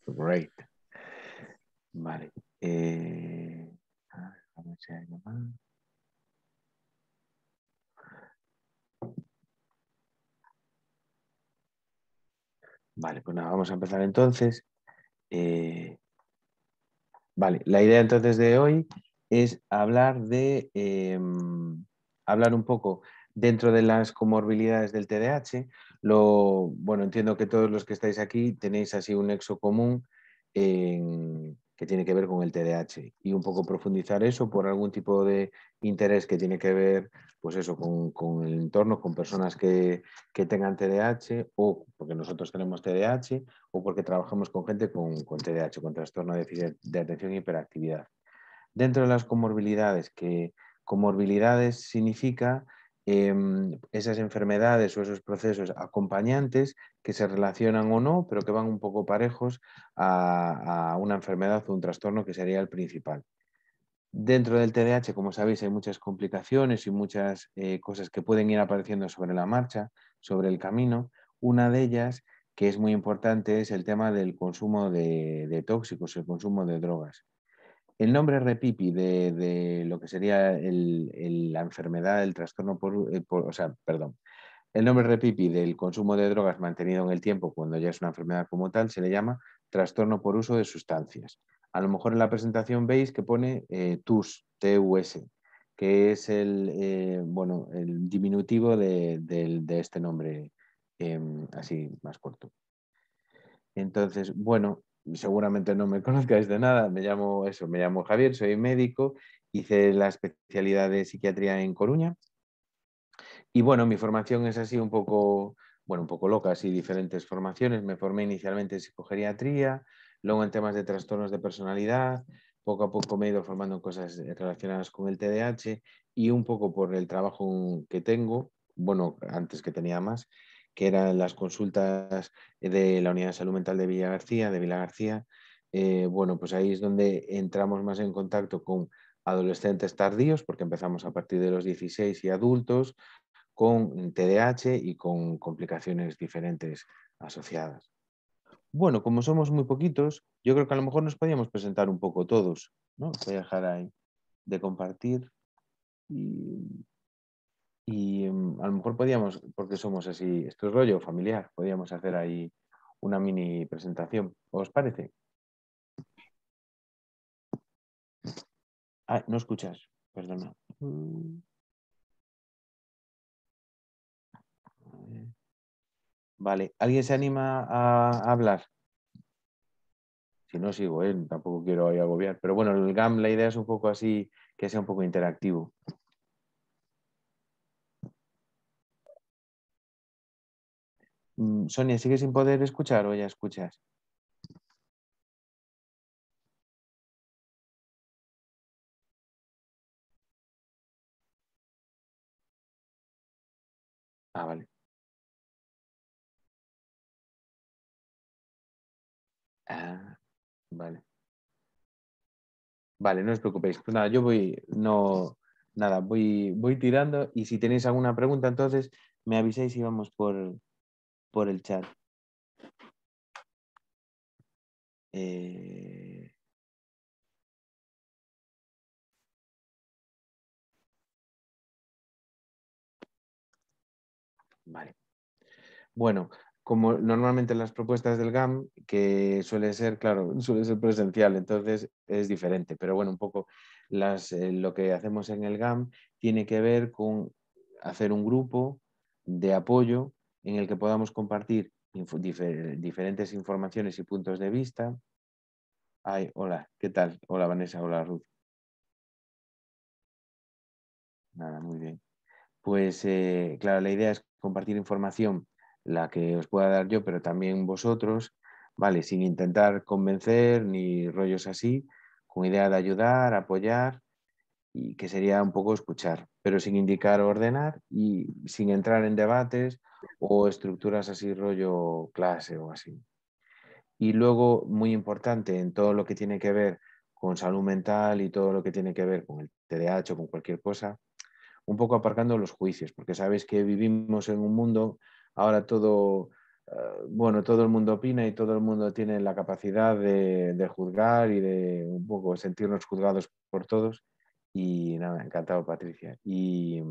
Great. Vale. Vamos a llamar. Vale, pues nada, vamos a empezar entonces. Vale, la idea entonces de hoy es hablar hablar un poco dentro de las comorbilidades del TDAH. Bueno, entiendo que todos los que estáis aquí tenéis así un nexo común que tiene que ver con el TDAH y un poco profundizar eso por algún tipo de interés que tiene que ver, pues eso, con el entorno, con personas que tengan TDAH o porque nosotros tenemos TDAH o porque trabajamos con gente con TDAH, con trastorno de déficit de atención e hiperactividad. Dentro de las comorbilidades, que comorbilidades significa esas enfermedades o esos procesos acompañantes que se relacionan o no, pero que van un poco parejos a una enfermedad o un trastorno que sería el principal. Dentro del TDAH, como sabéis, hay muchas complicaciones y muchas cosas que pueden ir apareciendo sobre la marcha, sobre el camino. Una de ellas, que es muy importante, es el tema del consumo de tóxicos, el consumo de drogas. El nombre REPIPI de lo que sería la enfermedad, el trastorno el nombre REPIPI del consumo de drogas mantenido en el tiempo cuando ya es una enfermedad como tal se le llama trastorno por uso de sustancias. A lo mejor en la presentación veis que pone TUS, T-U-S, que es el diminutivo de este nombre así más corto. Entonces, bueno, seguramente no me conozcáis de nada, me llamo Javier, soy médico, hice la especialidad de psiquiatría en Coruña y bueno, mi formación es así un poco loca, así diferentes formaciones. Me formé inicialmente en psicogeriatría, luego en temas de trastornos de personalidad, poco a poco me he ido formando en cosas relacionadas con el TDAH y un poco por el trabajo que tengo, bueno, antes que tenía más, que eran las consultas de la Unidad de Salud Mental de Villa García. Bueno, pues ahí es donde entramos más en contacto con adolescentes tardíos, porque empezamos a partir de los 16 y adultos, con TDAH y con complicaciones diferentes asociadas. Bueno, como somos muy poquitos, yo creo que a lo mejor nos podíamos presentar un poco todos, ¿no? Voy a dejar ahí de compartir y a lo mejor podíamos, porque somos así, esto es rollo familiar, podíamos hacer ahí una mini presentación. ¿Os parece? Ah, no escuchas, perdona. Vale, ¿alguien se anima a hablar? Si no sigo, tampoco quiero ahí agobiar. Pero bueno, el GAM, la idea es un poco así, que sea un poco interactivo. Sonia, ¿sigues sin poder escuchar o ya escuchas? Ah, vale. Ah, vale. Vale, no os preocupéis. Pues nada, yo voy, no, nada, voy tirando y si tenéis alguna pregunta, entonces me avisáis y vamos por el chat. Eh, vale. Bueno, como normalmente las propuestas del GAM, que suele ser, claro, suele ser presencial, entonces es diferente, pero bueno, un poco lo que hacemos en el GAM tiene que ver con hacer un grupo de apoyo en el que podamos compartir diferentes informaciones y puntos de vista. Ay, hola, ¿qué tal? Hola Vanessa, hola Ruth. Nada, muy bien. Pues claro, la idea es compartir información, la que os pueda dar yo, pero también vosotros, ¿vale? Sin intentar convencer ni rollos así, con idea de ayudar, apoyar y que sería un poco escuchar, pero sin indicar ordenar y sin entrar en debates o estructuras así rollo clase o así. Y luego, muy importante en todo lo que tiene que ver con salud mental y todo lo que tiene que ver con el TDAH o con cualquier cosa, un poco aparcando los juicios, porque sabéis que vivimos en un mundo ahora todo bueno, todo el mundo opina y todo el mundo tiene la capacidad de juzgar y de un poco sentirnos juzgados por todos. Y nada, encantado, Patricia. Y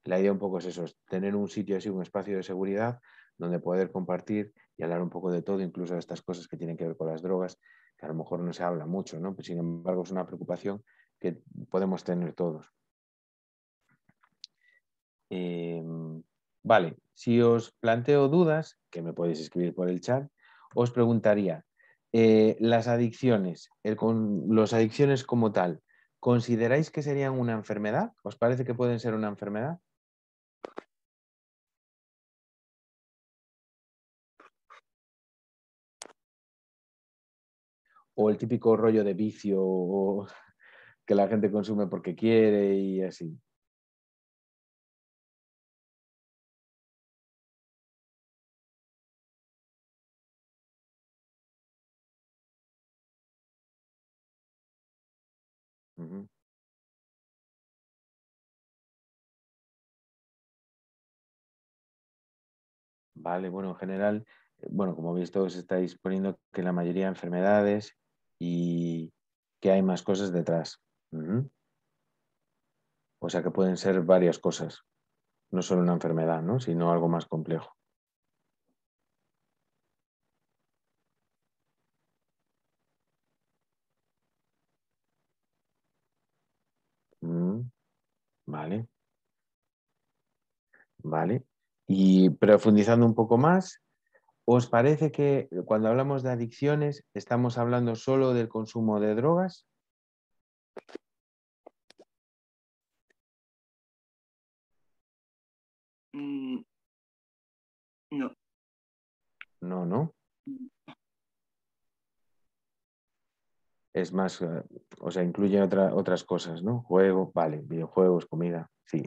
la idea un poco es eso, es tener un sitio así, un espacio de seguridad donde poder compartir y hablar un poco de todo, incluso de estas cosas que tienen que ver con las drogas, que a lo mejor no se habla mucho, ¿no? Pero sin embargo es una preocupación que podemos tener todos. Eh, vale, si os planteo dudas, que me podéis escribir por el chat, os preguntaría, las adicciones, los adicciones como tal, ¿consideráis que serían una enfermedad? ¿Os parece que pueden ser una enfermedad? ¿O el típico rollo de vicio o que la gente consume porque quiere y así? Ujú. Vale, bueno, en general, bueno, como veis todos estáis poniendo que la mayoría de enfermedades y que hay más cosas detrás. Ujú. O sea que pueden ser varias cosas, no solo una enfermedad, ¿no? Sino algo más complejo. Mm, vale, vale. Y profundizando un poco más, ¿os parece que cuando hablamos de adicciones estamos hablando solo del consumo de drogas? Mm, no. No, no. Es más, o sea, incluye otras cosas, ¿no? Juego, vale, videojuegos, comida, sí.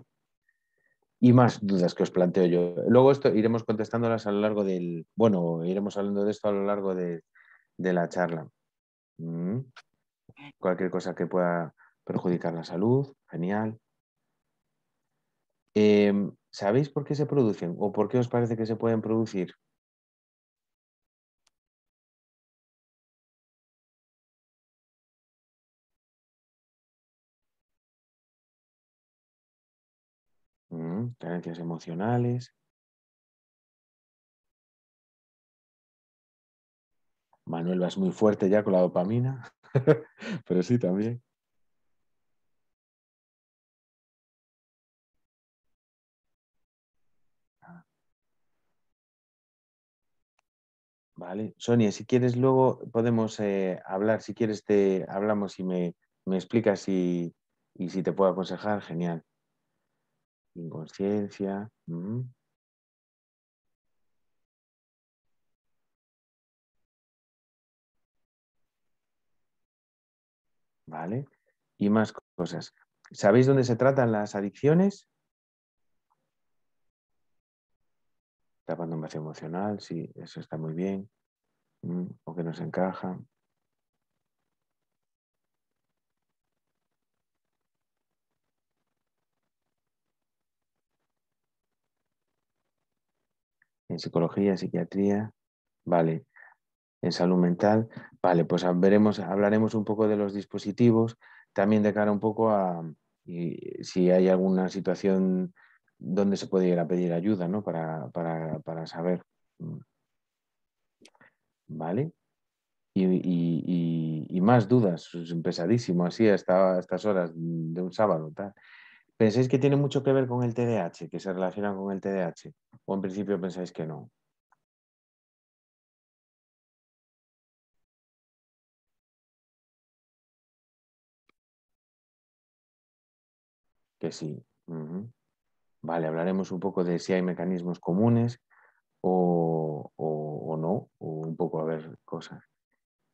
Y más dudas que os planteo yo. Luego esto iremos contestándolas a lo largo del, bueno, iremos hablando de esto a lo largo de la charla. Mm. Cualquier cosa que pueda perjudicar la salud, genial. ¿Sabéis por qué se producen o por qué os parece que se pueden producir? Carencias emocionales. Manuel vas muy fuerte ya con la dopamina, pero sí también. Vale, Sonia, si quieres luego podemos hablar, si quieres te hablamos y me explicas y si te puedo aconsejar, genial. Inconsciencia, vale. Y más cosas. ¿Sabéis dónde se tratan las adicciones? Tapando un vacío emocional, sí, eso está muy bien. O que nos encaja. En psicología, psiquiatría, vale. En salud mental, vale, pues veremos, hablaremos un poco de los dispositivos, también de cara un poco a si hay alguna situación donde se puede ir a pedir ayuda, ¿no? Para saber, mm, ¿vale? Y más dudas, es pesadísimo así a estas horas de un sábado, tal. ¿Pensáis que tiene mucho que ver con el TDAH, que se relaciona con el TDAH? ¿O en principio pensáis que no? Que sí. Ujú. Vale, hablaremos un poco de si hay mecanismos comunes o no, o un poco a ver cosas.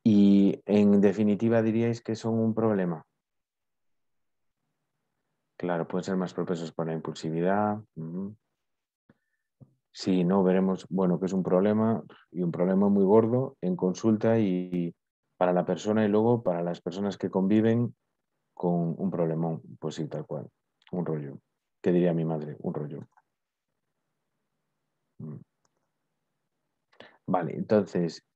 Y en definitiva diríais que son un problema. Claro, pueden ser más propensos para la impulsividad. Ujú. Sí, no, veremos, bueno, que es un problema y un problema muy gordo en consulta y para la persona y luego para las personas que conviven con un problemón, pues sí, tal cual, un rollo. ¿Qué diría mi madre? Un rollo. Mm. Vale, entonces,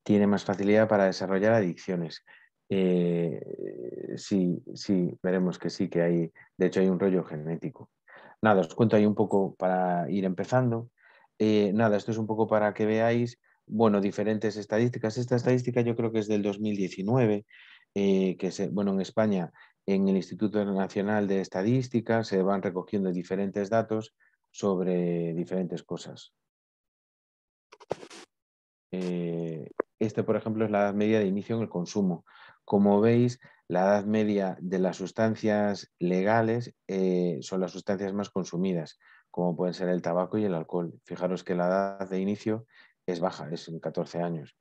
tiene más facilidad para desarrollar adicciones. Sí, sí, veremos que sí, que hay, de hecho hay un rollo genético. Nada, os cuento ahí un poco para ir empezando. Nada, esto es un poco para que veáis, bueno, diferentes estadísticas. Esta estadística yo creo que es del 2019, bueno, en España, en el Instituto Nacional de Estadística, se van recogiendo diferentes datos sobre diferentes cosas. Este, por ejemplo, es la edad media de inicio en el consumo. Como veis, la edad media de las sustancias legales son las sustancias más consumidas, como pueden ser el tabaco y el alcohol. Fijaros que la edad de inicio es baja, es en 14 años,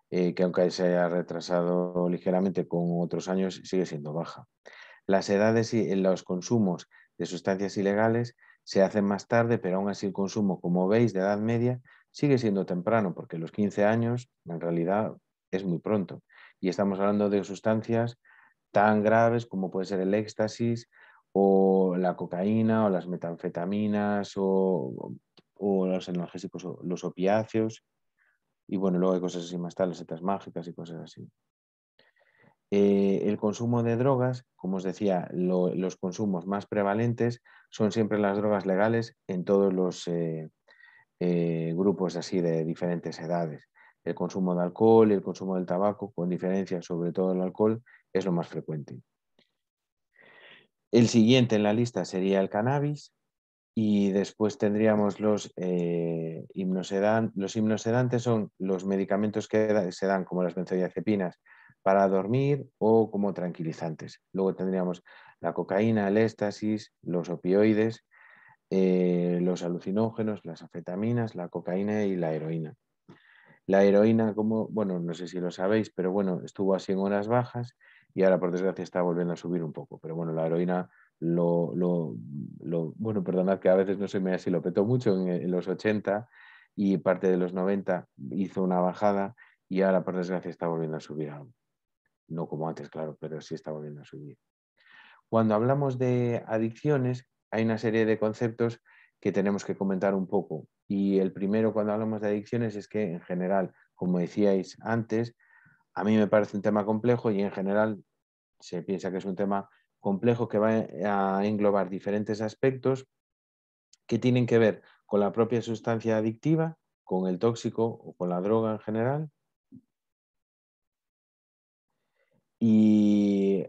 que aunque se haya retrasado ligeramente con otros años, sigue siendo baja. Las edades y los consumos de sustancias ilegales se hacen más tarde, pero aún así el consumo, como veis, de edad media sigue siendo temprano, porque los 15 años en realidad es muy pronto. Y estamos hablando de sustancias tan graves como puede ser el éxtasis o la cocaína o las metanfetaminas o los analgésicos, o los opiáceos. Y bueno, luego hay cosas así más tal, las setas mágicas y cosas así. El consumo de drogas, como os decía, los consumos más prevalentes son siempre las drogas legales en todos los grupos así de diferentes edades. El consumo de alcohol y el consumo del tabaco, con diferencia, sobre todo el alcohol, es lo más frecuente. El siguiente en la lista sería el cannabis y después tendríamos los hipnosedantes. Los hipnosedantes son los medicamentos que se dan como las benzodiazepinas para dormir o como tranquilizantes. Luego tendríamos la cocaína, el éxtasis, los opioides, los alucinógenos, las anfetaminas, la cocaína y la heroína. La heroína, como, bueno, no sé si lo sabéis, pero bueno, estuvo así en horas bajas y ahora por desgracia está volviendo a subir un poco. Pero bueno, la heroína bueno, perdonad que a veces no se me así, lo petó mucho en los 80 y parte de los 90 hizo una bajada y ahora por desgracia está volviendo a subir algo. No como antes, claro, pero sí está volviendo a subir. Cuando hablamos de adicciones, hay una serie de conceptos que tenemos que comentar un poco. Y el primero cuando hablamos de adicciones es que en general, como decíais antes, a mí me parece un tema complejo y en general se piensa que es un tema complejo que va a englobar diferentes aspectos que tienen que ver con la propia sustancia adictiva, con el tóxico o con la droga en general y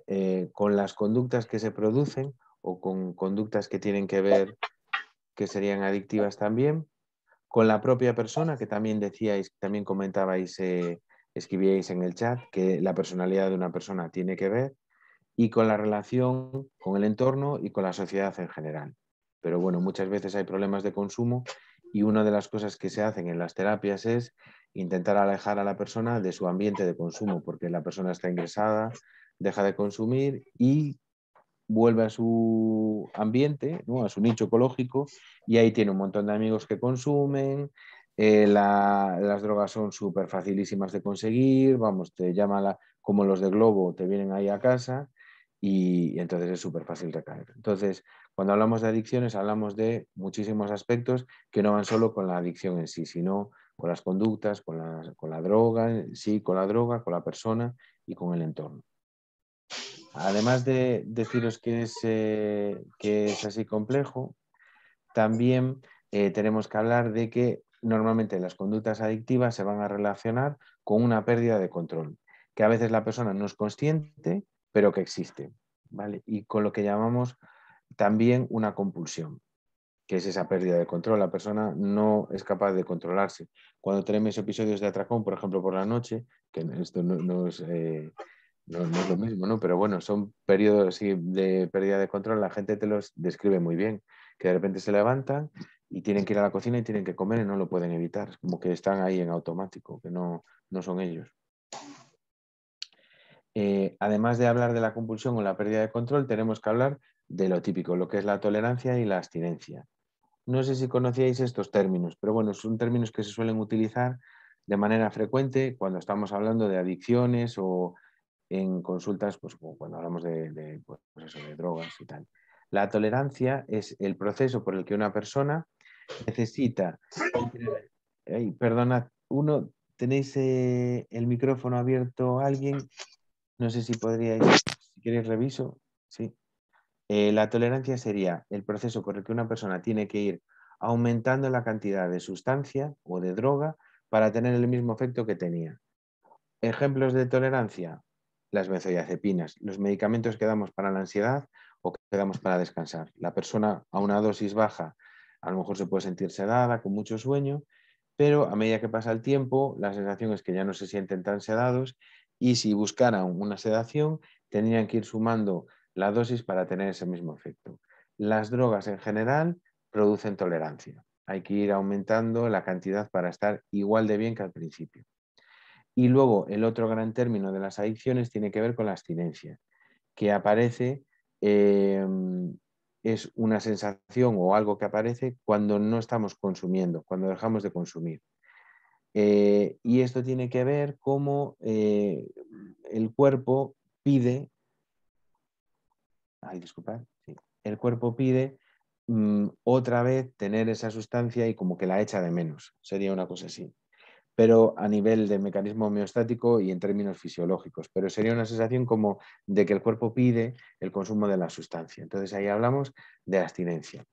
con las conductas que se producen o con conductas que tienen que ver que serían adictivas también, con la propia persona, que también decíais, también comentabais, escribíais en el chat, que la personalidad de una persona tiene que ver, y con la relación con el entorno y con la sociedad en general. Pero bueno, muchas veces hay problemas de consumo y una de las cosas que se hacen en las terapias es intentar alejar a la persona de su ambiente de consumo, porque la persona está ingresada, deja de consumir y vuelve a su ambiente, ¿no? A su nicho ecológico, y ahí tiene un montón de amigos que consumen, las drogas son súper facilísimas de conseguir, vamos, te llaman como los de Globo, te vienen ahí a casa y entonces es súper fácil recaer. Entonces, cuando hablamos de adicciones, hablamos de muchísimos aspectos que no van solo con la adicción en sí, sino con las conductas, con la droga, sí, con la droga, con la persona y con el entorno. Además de deciros que es así complejo, también tenemos que hablar de que normalmente las conductas adictivas se van a relacionar con una pérdida de control, que a veces la persona no es consciente, pero que existe, ¿vale? Y con lo que llamamos también una compulsión, que es esa pérdida de control. La persona no es capaz de controlarse. Cuando tenemos episodios de atracón, por ejemplo, por la noche, que esto no es... no es lo mismo, ¿no? Pero bueno, son periodos sí, de pérdida de control, la gente te los describe muy bien, que de repente se levantan y tienen que ir a la cocina y tienen que comer y no lo pueden evitar, es como que están ahí en automático, que no son ellos. Además de hablar de la compulsión o la pérdida de control, tenemos que hablar de lo típico, lo que es la tolerancia y la abstinencia. No sé si conocíais estos términos, pero bueno, son términos que se suelen utilizar de manera frecuente cuando estamos hablando de adicciones o en consultas, pues como cuando hablamos pues eso, de drogas y tal. La tolerancia es el proceso por el que una persona necesita... Ay, perdonad, ¿tenéis el micrófono abierto alguien? No sé si podríais, si queréis reviso. Sí. La tolerancia sería el proceso por el que una persona tiene que ir aumentando la cantidad de sustancia o de droga para tener el mismo efecto que tenía. Ejemplos de tolerancia: las benzodiazepinas, los medicamentos que damos para la ansiedad o que damos para descansar. La persona a una dosis baja a lo mejor se puede sentir sedada, con mucho sueño, pero a medida que pasa el tiempo, la sensación es que ya no se sienten tan sedados y si buscaran una sedación, tendrían que ir sumando la dosis para tener ese mismo efecto. Las drogas en general producen tolerancia. Hay que ir aumentando la cantidad para estar igual de bien que al principio. Y luego el otro gran término de las adicciones tiene que ver con la abstinencia, que aparece, es una sensación o algo que aparece cuando no estamos consumiendo, cuando dejamos de consumir. Y esto tiene que ver cómo el cuerpo pide, disculpad, sí, el cuerpo pide otra vez tener esa sustancia y como que la echa de menos, sería una cosa así, pero a nivel de mecanismo homeostático y en términos fisiológicos, pero sería una sensación como de que el cuerpo pide el consumo de la sustancia. Entonces ahí hablamos de abstinencia.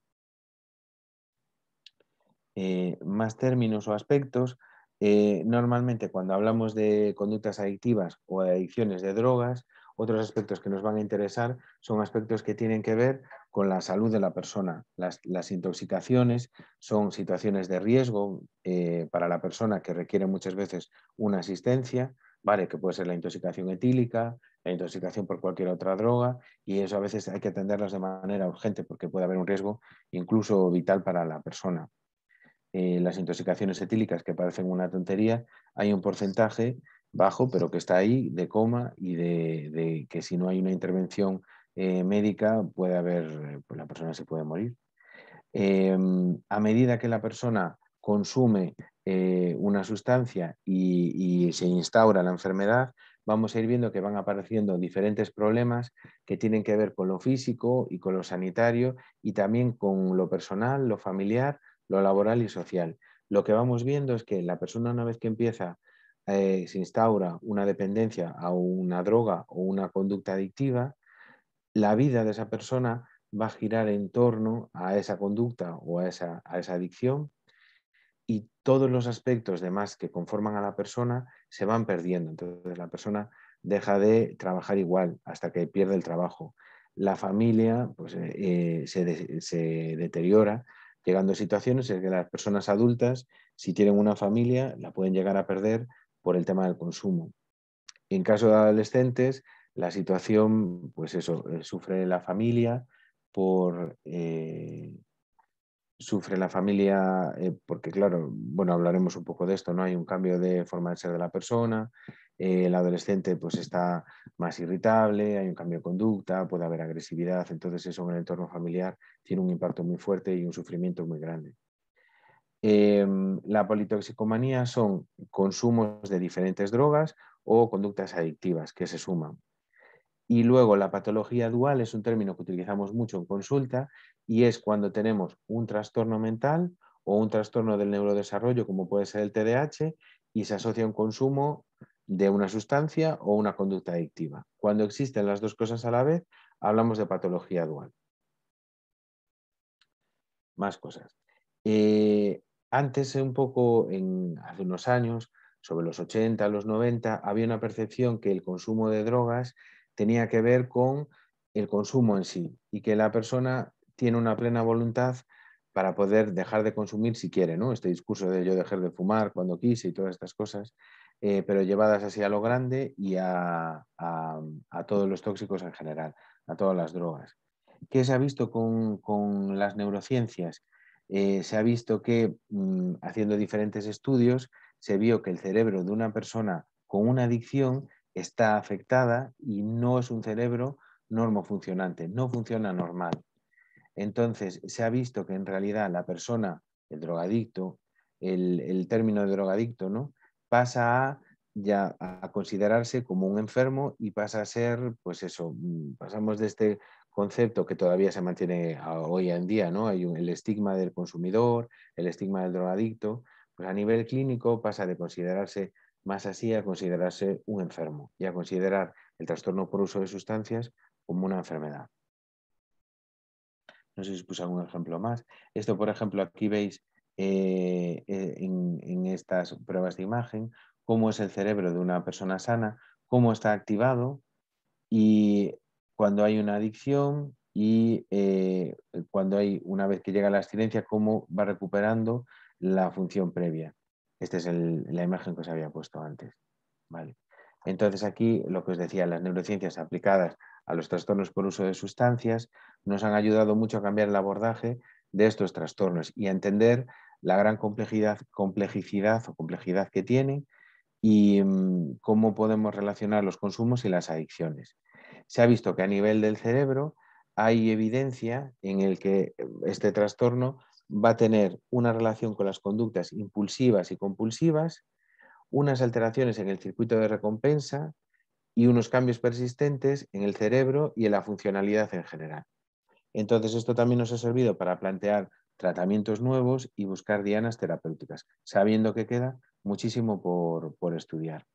Más términos o aspectos, normalmente cuando hablamos de conductas adictivas o de adicciones de drogas, otros aspectos que nos van a interesar son aspectos que tienen que ver con la salud de la persona. Las intoxicaciones son situaciones de riesgo para la persona que requiere muchas veces una asistencia, ¿vale? Que puede ser la intoxicación etílica, la intoxicación por cualquier otra droga, y eso a veces hay que atenderlas de manera urgente porque puede haber un riesgo incluso vital para la persona. Las intoxicaciones etílicas, que parecen una tontería, hay un porcentaje bajo, pero que está ahí, de coma y de que si no hay una intervención médica puede haber, pues la persona se puede morir. A medida que la persona consume una sustancia y se instaura la enfermedad, vamos a ir viendo que van apareciendo diferentes problemas que tienen que ver con lo físico y con lo sanitario y también con lo personal, lo familiar, lo laboral y social. Lo que vamos viendo es que la persona, una vez que empieza, se instaura una dependencia a una droga o una conducta adictiva, la vida de esa persona va a girar en torno a esa conducta o a esa adicción, y todos los aspectos demás que conforman a la persona se van perdiendo. Entonces la persona deja de trabajar igual hasta que pierde el trabajo. La familia pues, se deteriora, llegando a situaciones en que las personas adultas, si tienen una familia, la pueden llegar a perder por el tema del consumo. En caso de adolescentes, la situación, pues eso, sufre la familia por... sufre la familia porque, claro, bueno, hablaremos un poco de esto, ¿no? Hay un cambio de forma de ser de la persona, el adolescente pues está más irritable, hay un cambio de conducta, puede haber agresividad, entonces eso en el entorno familiar tiene un impacto muy fuerte y un sufrimiento muy grande. La politoxicomanía son consumos de diferentes drogas o conductas adictivas que se suman. Y luego la patología dual es un término que utilizamos mucho en consulta y es cuando tenemos un trastorno mental o un trastorno del neurodesarrollo, como puede ser el TDAH, y se asocia a un consumo de una sustancia o una conducta adictiva. Cuando existen las dos cosas a la vez, hablamos de patología dual. Más cosas. Antes, un poco, hace unos años, sobre los 80, los 90, había una percepción que el consumo de drogas tenía que ver con el consumo en sí y que la persona tiene una plena voluntad para poder dejar de consumir si quiere, ¿no? Este discurso de yo dejar de fumar cuando quise y todas estas cosas, pero llevadas así a lo grande y a todos los tóxicos en general, a todas las drogas. ¿Qué se ha visto con las neurociencias? Se ha visto que haciendo diferentes estudios se vio que el cerebro de una persona con una adicción está afectada y no es un cerebro normofuncionante, no funciona normal. Entonces se ha visto que en realidad la persona, el drogadicto, el término de drogadicto, ¿no? Pasa a considerarse como un enfermo y pasa a ser, pues eso, pasamos de este concepto que todavía se mantiene hoy en día, ¿no? Hay el estigma del consumidor, el estigma del drogadicto, pues a nivel clínico pasa de considerarse más así a considerarse un enfermo y a considerar el trastorno por uso de sustancias como una enfermedad. No sé si os puse algún ejemplo más. Esto, por ejemplo, aquí veis en estas pruebas de imagen cómo es el cerebro de una persona sana, cómo está activado y cuando hay una adicción y cuando hay, una vez que llega la abstinencia, cómo va recuperando la función previa. Esta es la imagen que os había puesto antes. Vale. Entonces aquí lo que os decía, las neurociencias aplicadas a los trastornos por uso de sustancias nos han ayudado mucho a cambiar el abordaje de estos trastornos y a entender la gran complejidad que tienen y cómo podemos relacionar los consumos y las adicciones. Se ha visto que a nivel del cerebro hay evidencia en el que este trastorno va a tener una relación con las conductas impulsivas y compulsivas, unas alteraciones en el circuito de recompensa y unos cambios persistentes en el cerebro y en la funcionalidad en general. Entonces, esto también nos ha servido para plantear tratamientos nuevos y buscar dianas terapéuticas, sabiendo que queda muchísimo por estudiar.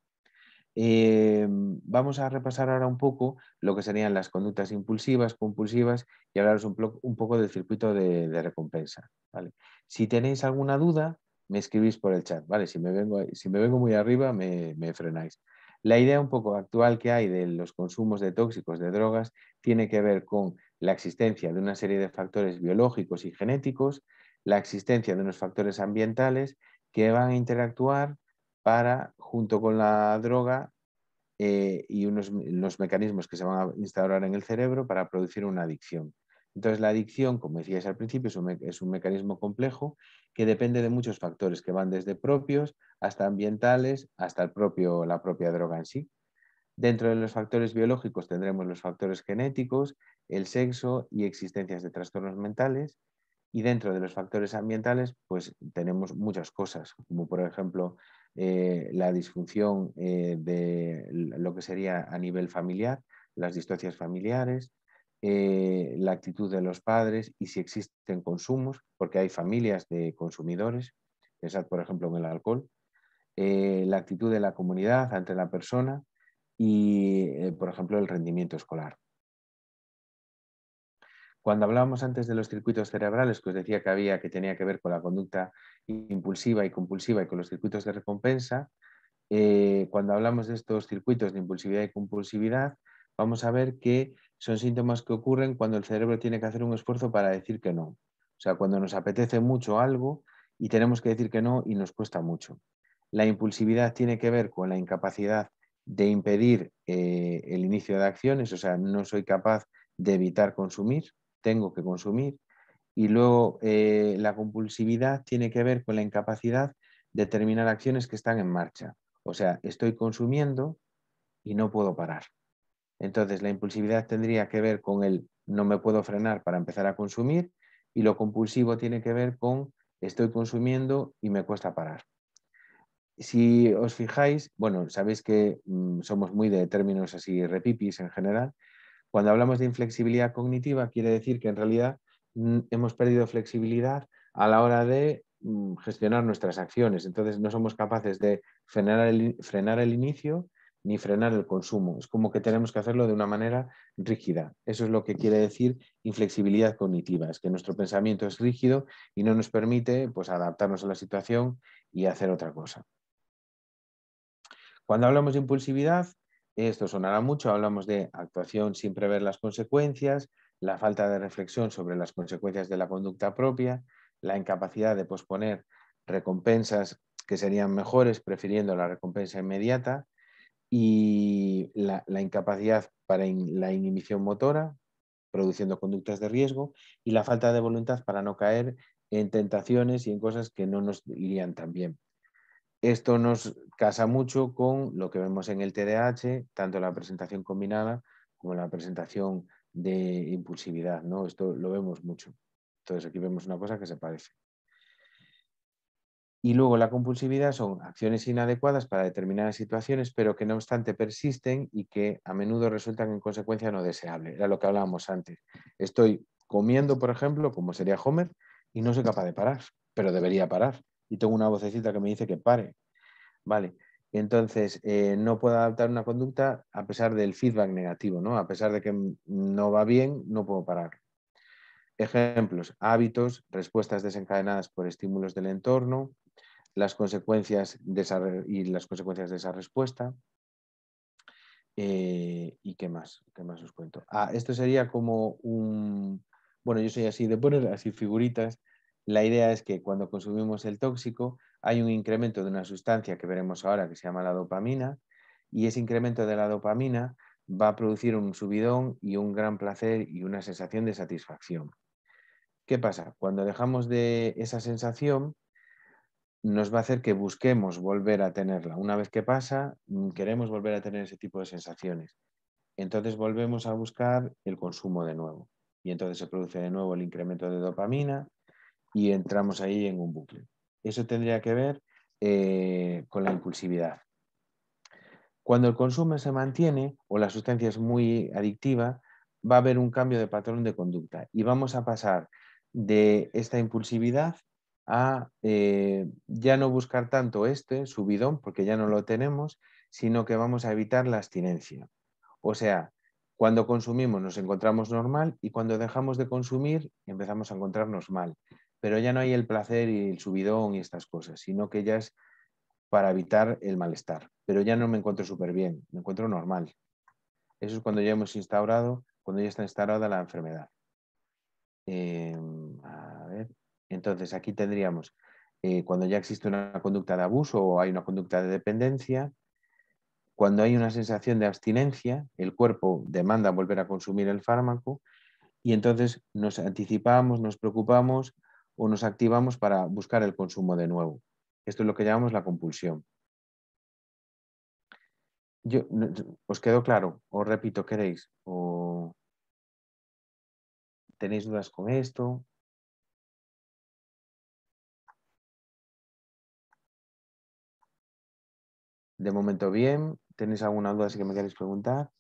Vamos a repasar ahora un poco lo que serían las conductas impulsivas, compulsivas y hablaros un poco del circuito de recompensa. ¿Vale? Si tenéis alguna duda, me escribís por el chat. ¿Vale? Si me vengo muy arriba, me frenáis. La idea un poco actual que hay de los consumos de tóxicos, de drogas, tiene que ver con la existencia de una serie de factores biológicos y genéticos, la existencia de unos factores ambientales que van a interactuar para, junto con la droga y los mecanismos que se van a instaurar en el cerebro para producir una adicción. Entonces, la adicción, como decíais al principio, es un mecanismo complejo que depende de muchos factores que van desde propios hasta ambientales, hasta la propia droga en sí. Dentro de los factores biológicos tendremos los factores genéticos, el sexo y existencias de trastornos mentales. Y dentro de los factores ambientales, pues tenemos muchas cosas, como por ejemplo la disfunción de lo que sería a nivel familiar, las distorsiones familiares, la actitud de los padres y si existen consumos, porque hay familias de consumidores, pensad por ejemplo en el alcohol, la actitud de la comunidad ante la persona y, por ejemplo, el rendimiento escolar. Cuando hablábamos antes de los circuitos cerebrales, que os decía que tenía que ver con la conducta impulsiva y compulsiva y con los circuitos de recompensa, cuando hablamos de estos circuitos de impulsividad y compulsividad, vamos a ver que son síntomas que ocurren cuando el cerebro tiene que hacer un esfuerzo para decir que no. O sea, cuando nos apetece mucho algo y tenemos que decir que no y nos cuesta mucho. La impulsividad tiene que ver con la incapacidad de impedir el inicio de acciones, o sea, no soy capaz de evitar consumir, tengo que consumir. Y luego la compulsividad tiene que ver con la incapacidad de terminar acciones que están en marcha. O sea, estoy consumiendo y no puedo parar. Entonces, la impulsividad tendría que ver con el no me puedo frenar para empezar a consumir y lo compulsivo tiene que ver con estoy consumiendo y me cuesta parar. Si os fijáis, bueno, sabéis que somos muy de términos así repipis en general. Cuando hablamos de inflexibilidad cognitiva, quiere decir que en realidad hemos perdido flexibilidad a la hora de gestionar nuestras acciones. Entonces no somos capaces de frenar el inicio ni frenar el consumo. Es como que tenemos que hacerlo de una manera rígida. Eso es lo que quiere decir inflexibilidad cognitiva, es que nuestro pensamiento es rígido y no nos permite pues, adaptarnos a la situación y hacer otra cosa. Cuando hablamos de impulsividad, esto sonará mucho, hablamos de actuación sin prever las consecuencias, la falta de reflexión sobre las consecuencias de la conducta propia, la incapacidad de posponer recompensas que serían mejores, prefiriendo la recompensa inmediata, y la incapacidad para la inhibición motora, produciendo conductas de riesgo, y la falta de voluntad para no caer en tentaciones y en cosas que no nos irían tan bien. Esto nos casa mucho con lo que vemos en el TDAH, tanto la presentación combinada como la presentación de impulsividad, ¿no? Esto lo vemos mucho. Entonces aquí vemos una cosa que se parece. Y luego la compulsividad son acciones inadecuadas para determinadas situaciones, pero que no obstante persisten y que a menudo resultan en consecuencia no deseable. Era lo que hablábamos antes. Estoy comiendo, por ejemplo, como sería Homer, y no soy capaz de parar, pero debería parar. Y tengo una vocecita que me dice que pare. Vale. Entonces, no puedo adaptar una conducta a pesar del feedback negativo, ¿no? A pesar de que no va bien, no puedo parar. Ejemplos, hábitos, respuestas desencadenadas por estímulos del entorno, las consecuencias de esa respuesta. ¿Y qué más? ¿Qué más os cuento? Esto sería como un... Bueno, yo soy así de poner así figuritas. La idea es que cuando consumimos el tóxico hay un incremento de una sustancia que veremos ahora que se llama la dopamina, y ese incremento de la dopamina va a producir un subidón y un gran placer y una sensación de satisfacción. ¿Qué pasa? Cuando dejamos de esa sensación, nos va a hacer que busquemos volver a tenerla. Una vez que pasa, queremos volver a tener ese tipo de sensaciones. Entonces volvemos a buscar el consumo de nuevo. Y entonces se produce de nuevo el incremento de dopamina y entramos ahí en un bucle. Eso tendría que ver con la impulsividad. Cuando el consumo se mantiene o la sustancia es muy adictiva, va a haber un cambio de patrón de conducta y vamos a pasar de esta impulsividad a ya no buscar tanto este subidón, porque ya no lo tenemos, sino que vamos a evitar la abstinencia. O sea, cuando consumimos nos encontramos normal y cuando dejamos de consumir empezamos a encontrarnos mal. Pero ya no hay el placer y el subidón y estas cosas, sino que ya es para evitar el malestar. Pero ya no me encuentro súper bien, me encuentro normal. Eso es cuando ya hemos instaurado, cuando ya está instaurada la enfermedad. A ver, entonces aquí tendríamos cuando ya existe una conducta de abuso o hay una conducta de dependencia, cuando hay una sensación de abstinencia, el cuerpo demanda volver a consumir el fármaco y entonces nos anticipamos, nos preocupamos o nos activamos para buscar el consumo de nuevo. Esto es lo que llamamos la compulsión. ¿Os quedó claro? Os repito, ¿queréis? ¿O tenéis dudas con esto? De momento bien. ¿Tenéis alguna duda si que me queréis preguntar?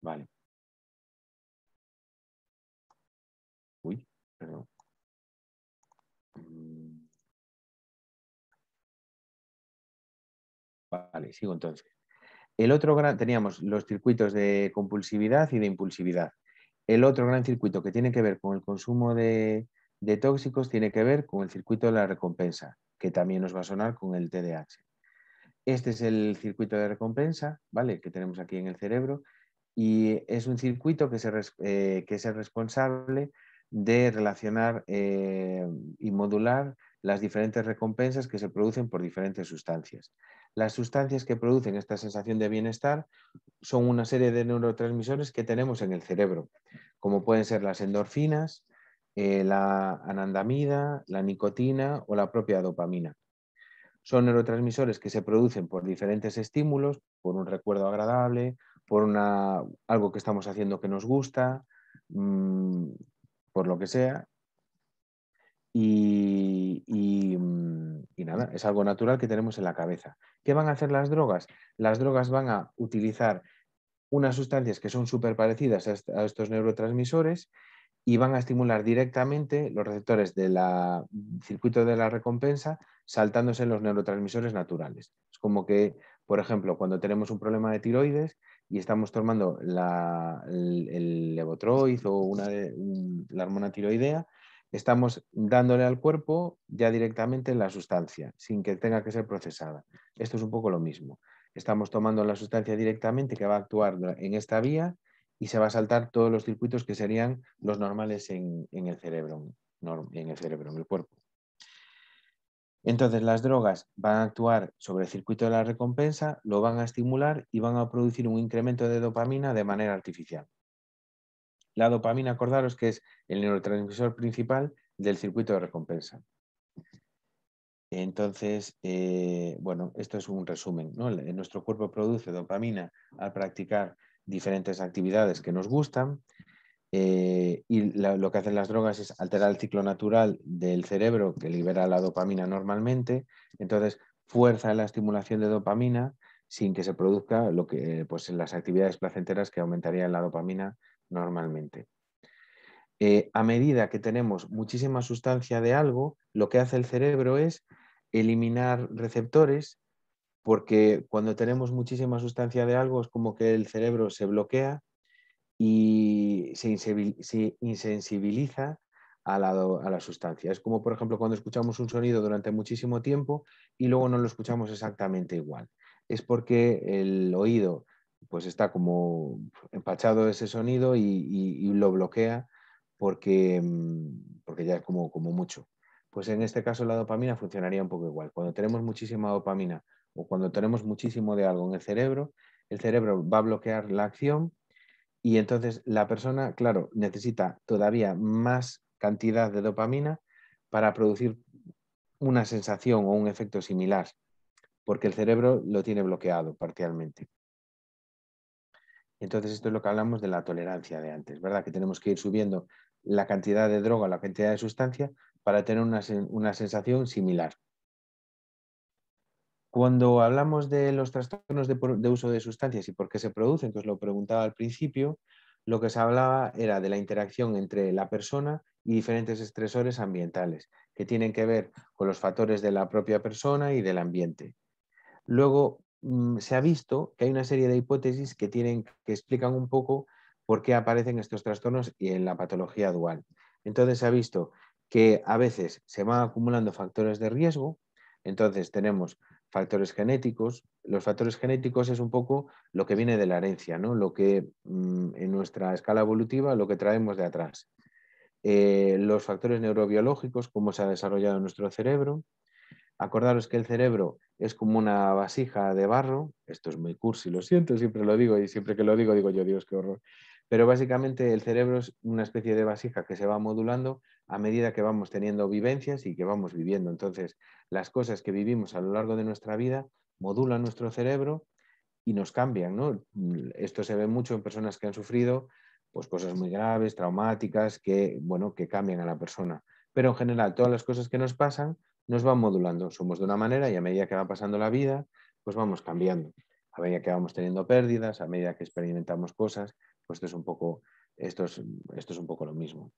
Vale. Uy, perdón. Vale, sigo entonces. El otro gran, teníamos los circuitos de compulsividad y de impulsividad. El otro gran circuito que tiene que ver con el consumo de tóxicos tiene que ver con el circuito de la recompensa, que también nos va a sonar con el TDAH. Este es el circuito de recompensa, ¿vale? Que tenemos aquí en el cerebro, y es un circuito que es el responsable de relacionar y modular las diferentes recompensas que se producen por diferentes sustancias. Las sustancias que producen esta sensación de bienestar son una serie de neurotransmisores que tenemos en el cerebro, como pueden ser las endorfinas, la anandamida, la nicotina o la propia dopamina. Son neurotransmisores que se producen por diferentes estímulos, por un recuerdo agradable, por algo que estamos haciendo que nos gusta, por lo que sea. Y nada, es algo natural que tenemos en la cabeza. ¿Qué van a hacer las drogas? Las drogas van a utilizar unas sustancias que son súper parecidas a estos neurotransmisores y van a estimular directamente los receptores del circuito de la recompensa saltándose los neurotransmisores naturales. Es como que, por ejemplo, cuando tenemos un problema de tiroides y estamos tomando el levotroid o la hormona tiroidea, estamos dándole al cuerpo ya directamente la sustancia, sin que tenga que ser procesada. Esto es un poco lo mismo. Estamos tomando la sustancia directamente que va a actuar en esta vía y se va a saltar todos los circuitos que serían los normales en el cerebro, en el cuerpo. Entonces las drogas van a actuar sobre el circuito de la recompensa, lo van a estimular y van a producir un incremento de dopamina de manera artificial. La dopamina, acordaros que es el neurotransmisor principal del circuito de recompensa. Entonces, bueno, esto es un resumen, ¿no? Nuestro cuerpo produce dopamina al practicar diferentes actividades que nos gustan y lo que hacen las drogas es alterar el ciclo natural del cerebro que libera la dopamina normalmente, entonces fuerza la estimulación de dopamina sin que se produzca lo que, pues, las actividades placenteras que aumentarían la dopamina normalmente. A medida que tenemos muchísima sustancia de algo, lo que hace el cerebro es eliminar receptores, porque cuando tenemos muchísima sustancia de algo es como que el cerebro se bloquea y se insensibiliza a la sustancia. Es como, por ejemplo, cuando escuchamos un sonido durante muchísimo tiempo y luego no lo escuchamos exactamente igual. Es porque el oído pues está como empachado de ese sonido y lo bloquea porque, porque ya es como mucho. Pues en este caso la dopamina funcionaría un poco igual. Cuando tenemos muchísima dopamina o cuando tenemos muchísimo de algo en el cerebro va a bloquear la acción y entonces la persona, claro, necesita todavía más cantidad de dopamina para producir una sensación o un efecto similar, porque el cerebro lo tiene bloqueado parcialmente. Entonces esto es lo que hablamos de la tolerancia de antes, ¿verdad? Que tenemos que ir subiendo la cantidad de droga, la cantidad de sustancia para tener una sensación similar. Cuando hablamos de los trastornos de uso de sustancias y por qué se producen, que os lo preguntaba al principio, lo que se hablaba era de la interacción entre la persona y diferentes estresores ambientales, que tienen que ver con los factores de la propia persona y del ambiente. Luego, se ha visto que hay una serie de hipótesis que explican un poco por qué aparecen estos trastornos y en la patología dual. Entonces, se ha visto que a veces se van acumulando factores de riesgo, entonces tenemos factores genéticos. Los factores genéticos es un poco lo que viene de la herencia, ¿no? Lo que en nuestra escala evolutiva, lo que traemos de atrás. Los factores neurobiológicos, cómo se ha desarrollado nuestro cerebro. Acordaros que el cerebro es como una vasija de barro. Esto es muy cursi, lo siento, siempre lo digo y siempre que lo digo digo yo, Dios, qué horror. Pero básicamente el cerebro es una especie de vasija que se va modulando a medida que vamos teniendo vivencias y que vamos viviendo. Entonces, las cosas que vivimos a lo largo de nuestra vida modulan nuestro cerebro y nos cambian, ¿no? Esto se ve mucho en personas que han sufrido pues, cosas muy graves, traumáticas, que, bueno, que cambian a la persona. Pero en general, todas las cosas que nos pasan nos van modulando. Somos de una manera y a medida que va pasando la vida, pues vamos cambiando. A medida que vamos teniendo pérdidas, a medida que experimentamos cosas, pues esto es un poco lo mismo.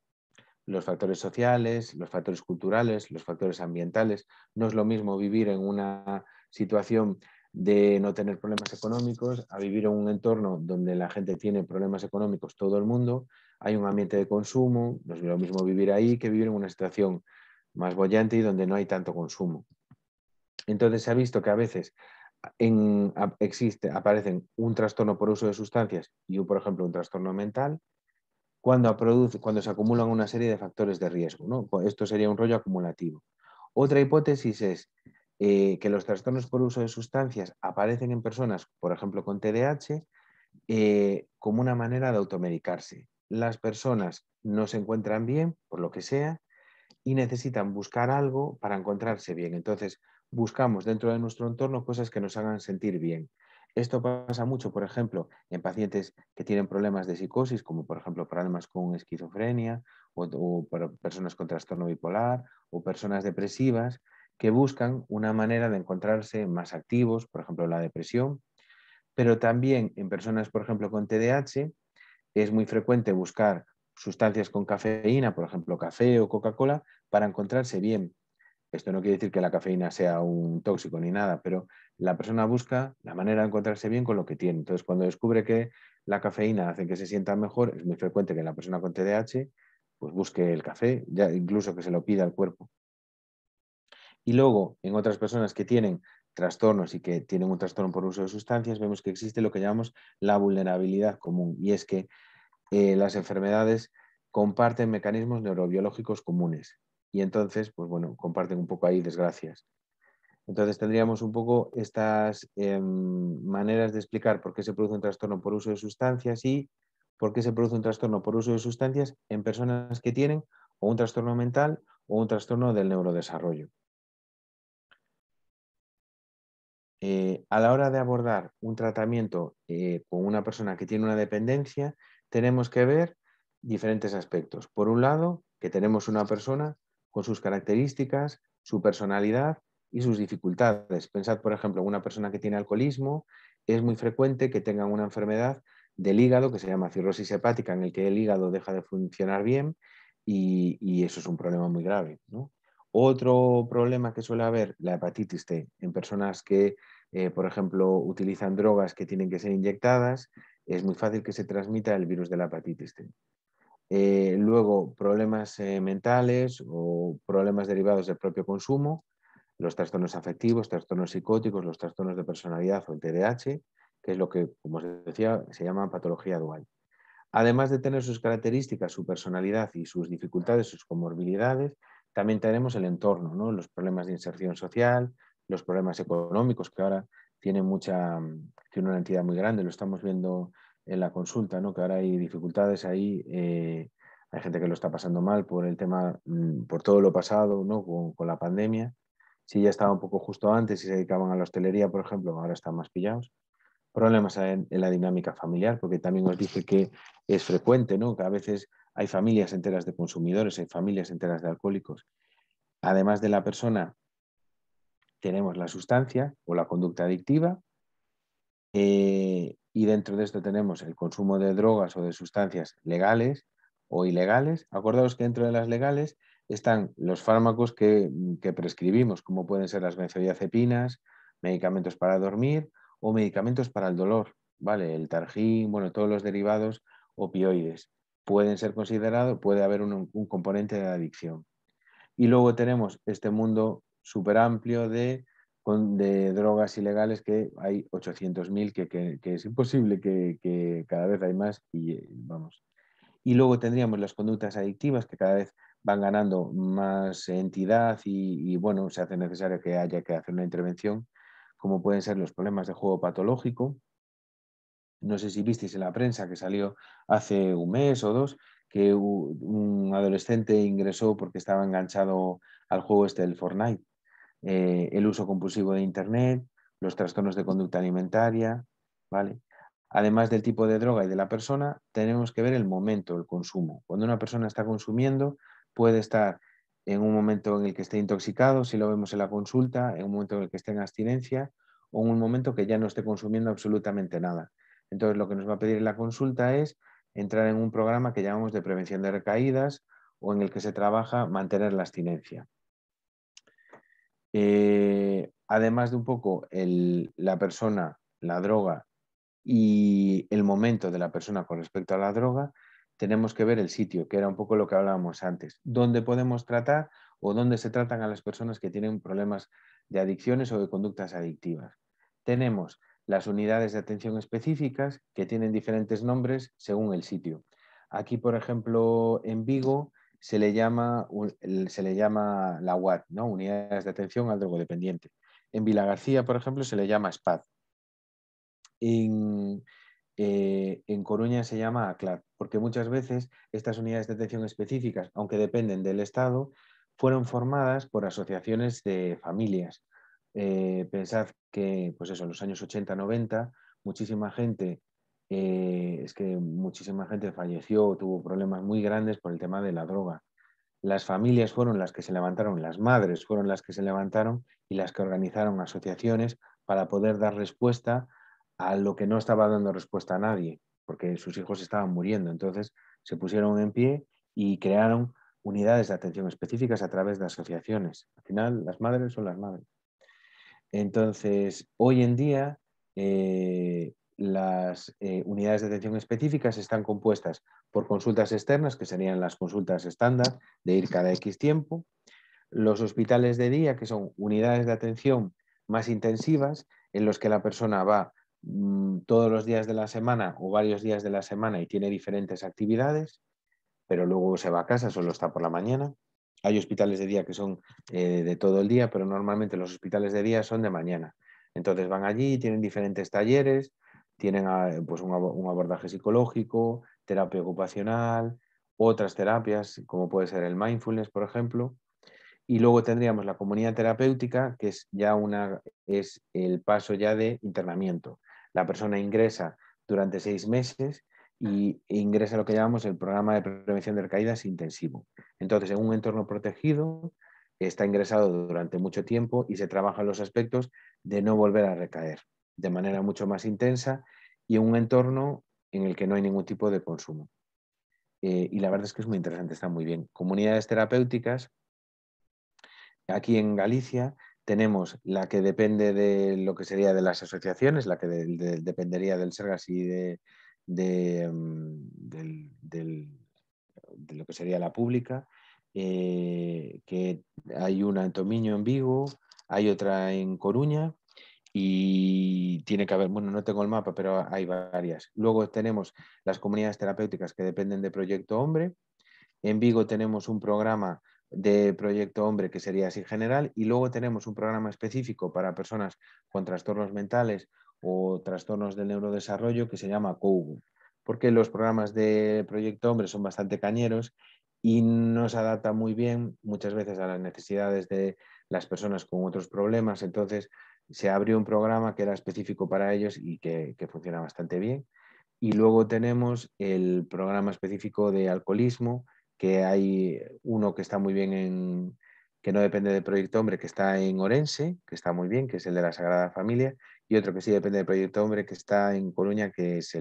Los factores sociales, los factores culturales, los factores ambientales. No es lo mismo vivir en una situación de no tener problemas económicos a vivir en un entorno donde la gente tiene problemas económicos, todo el mundo, hay un ambiente de consumo, no es lo mismo vivir ahí que vivir en una situación más bollante y donde no hay tanto consumo. Entonces se ha visto que a veces aparecen un trastorno por uso de sustancias y, por ejemplo, un trastorno mental cuando se acumulan una serie de factores de riesgo, ¿no? Esto sería un rollo acumulativo. Otra hipótesis es que los trastornos por uso de sustancias aparecen en personas, por ejemplo, con TDAH, como una manera de automedicarse. Las personas no se encuentran bien, por lo que sea, y necesitan buscar algo para encontrarse bien. Entonces, buscamos dentro de nuestro entorno cosas que nos hagan sentir bien. Esto pasa mucho, por ejemplo, en pacientes que tienen problemas de psicosis, como por ejemplo problemas con esquizofrenia o personas con trastorno bipolar o personas depresivas que buscan una manera de encontrarse más activos, por ejemplo, la depresión, pero también en personas, por ejemplo, con TDAH es muy frecuente buscar sustancias con cafeína, por ejemplo, café o Coca-Cola, para encontrarse bien. Esto no quiere decir que la cafeína sea un tóxico ni nada, pero la persona busca la manera de encontrarse bien con lo que tiene. Entonces, cuando descubre que la cafeína hace que se sienta mejor, es muy frecuente que la persona con TDAH pues busque el café, ya incluso que se lo pida al cuerpo. Y luego, en otras personas que tienen trastornos y que tienen un trastorno por uso de sustancias, vemos que existe lo que llamamos la vulnerabilidad común, y es que las enfermedades comparten mecanismos neurobiológicos comunes y entonces, pues bueno, comparten un poco ahí desgracias. Entonces tendríamos un poco estas maneras de explicar por qué se produce un trastorno por uso de sustancias y por qué se produce un trastorno por uso de sustancias en personas que tienen o un trastorno mental o un trastorno del neurodesarrollo. A la hora de abordar un tratamiento con una persona que tiene una dependencia, tenemos que ver diferentes aspectos. Por un lado, que tenemos una persona con sus características, su personalidad y sus dificultades. Pensad, por ejemplo, en una persona que tiene alcoholismo, es muy frecuente que tengan una enfermedad del hígado que se llama cirrosis hepática, en el que el hígado deja de funcionar bien y eso es un problema muy grave, ¿no? Otro problema que suele haber, la hepatitis C, en personas que, por ejemplo, utilizan drogas que tienen que ser inyectadas, es muy fácil que se transmita el virus de la hepatitis C. Luego, problemas mentales o problemas derivados del propio consumo, los trastornos afectivos, trastornos psicóticos, los trastornos de personalidad o el TDAH, que es lo que, como os decía, se llama patología dual. Además de tener sus características, su personalidad y sus dificultades, sus comorbilidades, también tenemos el entorno, ¿no? Los problemas de inserción social, los problemas económicos, que ahora tiene una entidad muy grande, lo estamos viendo en la consulta, ¿no? Que ahora hay dificultades ahí, hay gente que lo está pasando mal por el tema, por todo lo pasado, ¿no? Con la pandemia. Si ya estaba un poco justo antes y se dedicaban a la hostelería, por ejemplo, ahora están más pillados. Problemas en la dinámica familiar, porque también os dije que es frecuente, ¿no? Que a veces hay familias enteras de consumidores, hay familias enteras de alcohólicos. Además de la persona, tenemos la sustancia o la conducta adictiva, y dentro de esto tenemos el consumo de drogas o de sustancias legales o ilegales. Acordaos que dentro de las legales están los fármacos que prescribimos, como pueden ser las benzodiazepinas, medicamentos para dormir o medicamentos para el dolor, ¿vale? El Targin, bueno, todos los derivados opioides. Pueden ser considerados, puede haber un componente de adicción. Y luego tenemos este mundo súper amplio de drogas ilegales, que hay 800.000, que es imposible, que cada vez hay más y vamos. Y luego tendríamos las conductas adictivas, que cada vez van ganando más entidad bueno, se hace necesario que haya que hacer una intervención, como pueden ser los problemas de juego patológico. No sé si visteis en la prensa que salió hace un mes o dos que un adolescente ingresó porque estaba enganchado al juego este del Fortnite. El uso compulsivo de Internet, los trastornos de conducta alimentaria, ¿vale? Además del tipo de droga y de la persona, tenemos que ver el momento, el consumo. Cuando una persona está consumiendo, puede estar en un momento en el que esté intoxicado, si lo vemos en la consulta, en un momento en el que esté en abstinencia, o en un momento que ya no esté consumiendo absolutamente nada. Entonces, lo que nos va a pedir en la consulta es entrar en un programa que llamamos de prevención de recaídas o en el que se trabaja mantener la abstinencia. Además de un poco la persona, la droga y el momento de la persona con respecto a la droga, tenemos que ver el sitio, que era un poco lo que hablábamos antes, dónde podemos tratar o dónde se tratan a las personas que tienen problemas de adicciones o de conductas adictivas. Tenemos las unidades de atención específicas, que tienen diferentes nombres según el sitio. Aquí, por ejemplo, en Vigo se le llama la UAD, ¿no? Unidades de Atención al Drogodependiente. En Vilagarcía, por ejemplo, se le llama SPAD. En Coruña se llama ACLAD, porque muchas veces estas unidades de atención específicas, aunque dependen del Estado, fueron formadas por asociaciones de familias. Pensad que, pues eso, en los años 80-90, muchísima gente falleció, tuvo problemas muy grandes por el tema de la droga. Las familias fueron las que se levantaron, las madres fueron las que se levantaron y las que organizaron asociaciones para poder dar respuesta a lo que no estaba dando respuesta a nadie, porque sus hijos estaban muriendo. Entonces se pusieron en pie y crearon unidades de atención específicas a través de asociaciones. Al final, las madres son las madres. Entonces, hoy en día, las unidades de atención específicas están compuestas por consultas externas, que serían las consultas estándar, de ir cada X tiempo, los hospitales de día, que son unidades de atención más intensivas, en los que la persona va todos los días de la semana o varios días de la semana y tiene diferentes actividades, pero luego se va a casa, solo está por la mañana. Hay hospitales de día que son de todo el día, pero normalmente los hospitales de día son de mañana. Entonces van allí, tienen diferentes talleres, tienen pues un abordaje psicológico, terapia ocupacional, otras terapias, como puede ser el mindfulness, por ejemplo. Y luego tendríamos la comunidad terapéutica, que es el paso ya de internamiento. La persona ingresa durante 6 meses e ingresa lo que llamamos el programa de prevención de recaídas intensivo. Entonces, en un entorno protegido, está ingresado durante mucho tiempo y se trabajan los aspectos de no volver a recaer de manera mucho más intensa y en un entorno en el que no hay ningún tipo de consumo. Y la verdad es que es muy interesante, está muy bien. Comunidades terapéuticas, aquí en Galicia tenemos la que depende de lo que sería de las asociaciones, la que dependería del Sergas y de lo que sería la pública, que hay una en Tomiño, en Vigo, hay otra en Coruña y tiene que haber, bueno, no tengo el mapa, pero hay varias. Luego tenemos las comunidades terapéuticas que dependen de Proyecto Hombre. En Vigo tenemos un programa de Proyecto Hombre que sería así general y luego tenemos un programa específico para personas con trastornos mentales o trastornos del neurodesarrollo que se llama COUGU, porque los programas de Proyecto Hombre son bastante cañeros y no se adaptan muy bien muchas veces a las necesidades de las personas con otros problemas. Entonces se abrió un programa que era específico para ellos y que funciona bastante bien. Y luego tenemos el programa específico de alcoholismo, que hay uno que está muy bien que no depende del Proyecto Hombre, que está en Orense, que está muy bien, que es el de la Sagrada Familia, y otro que sí depende del Proyecto Hombre, que está en Coruña, que es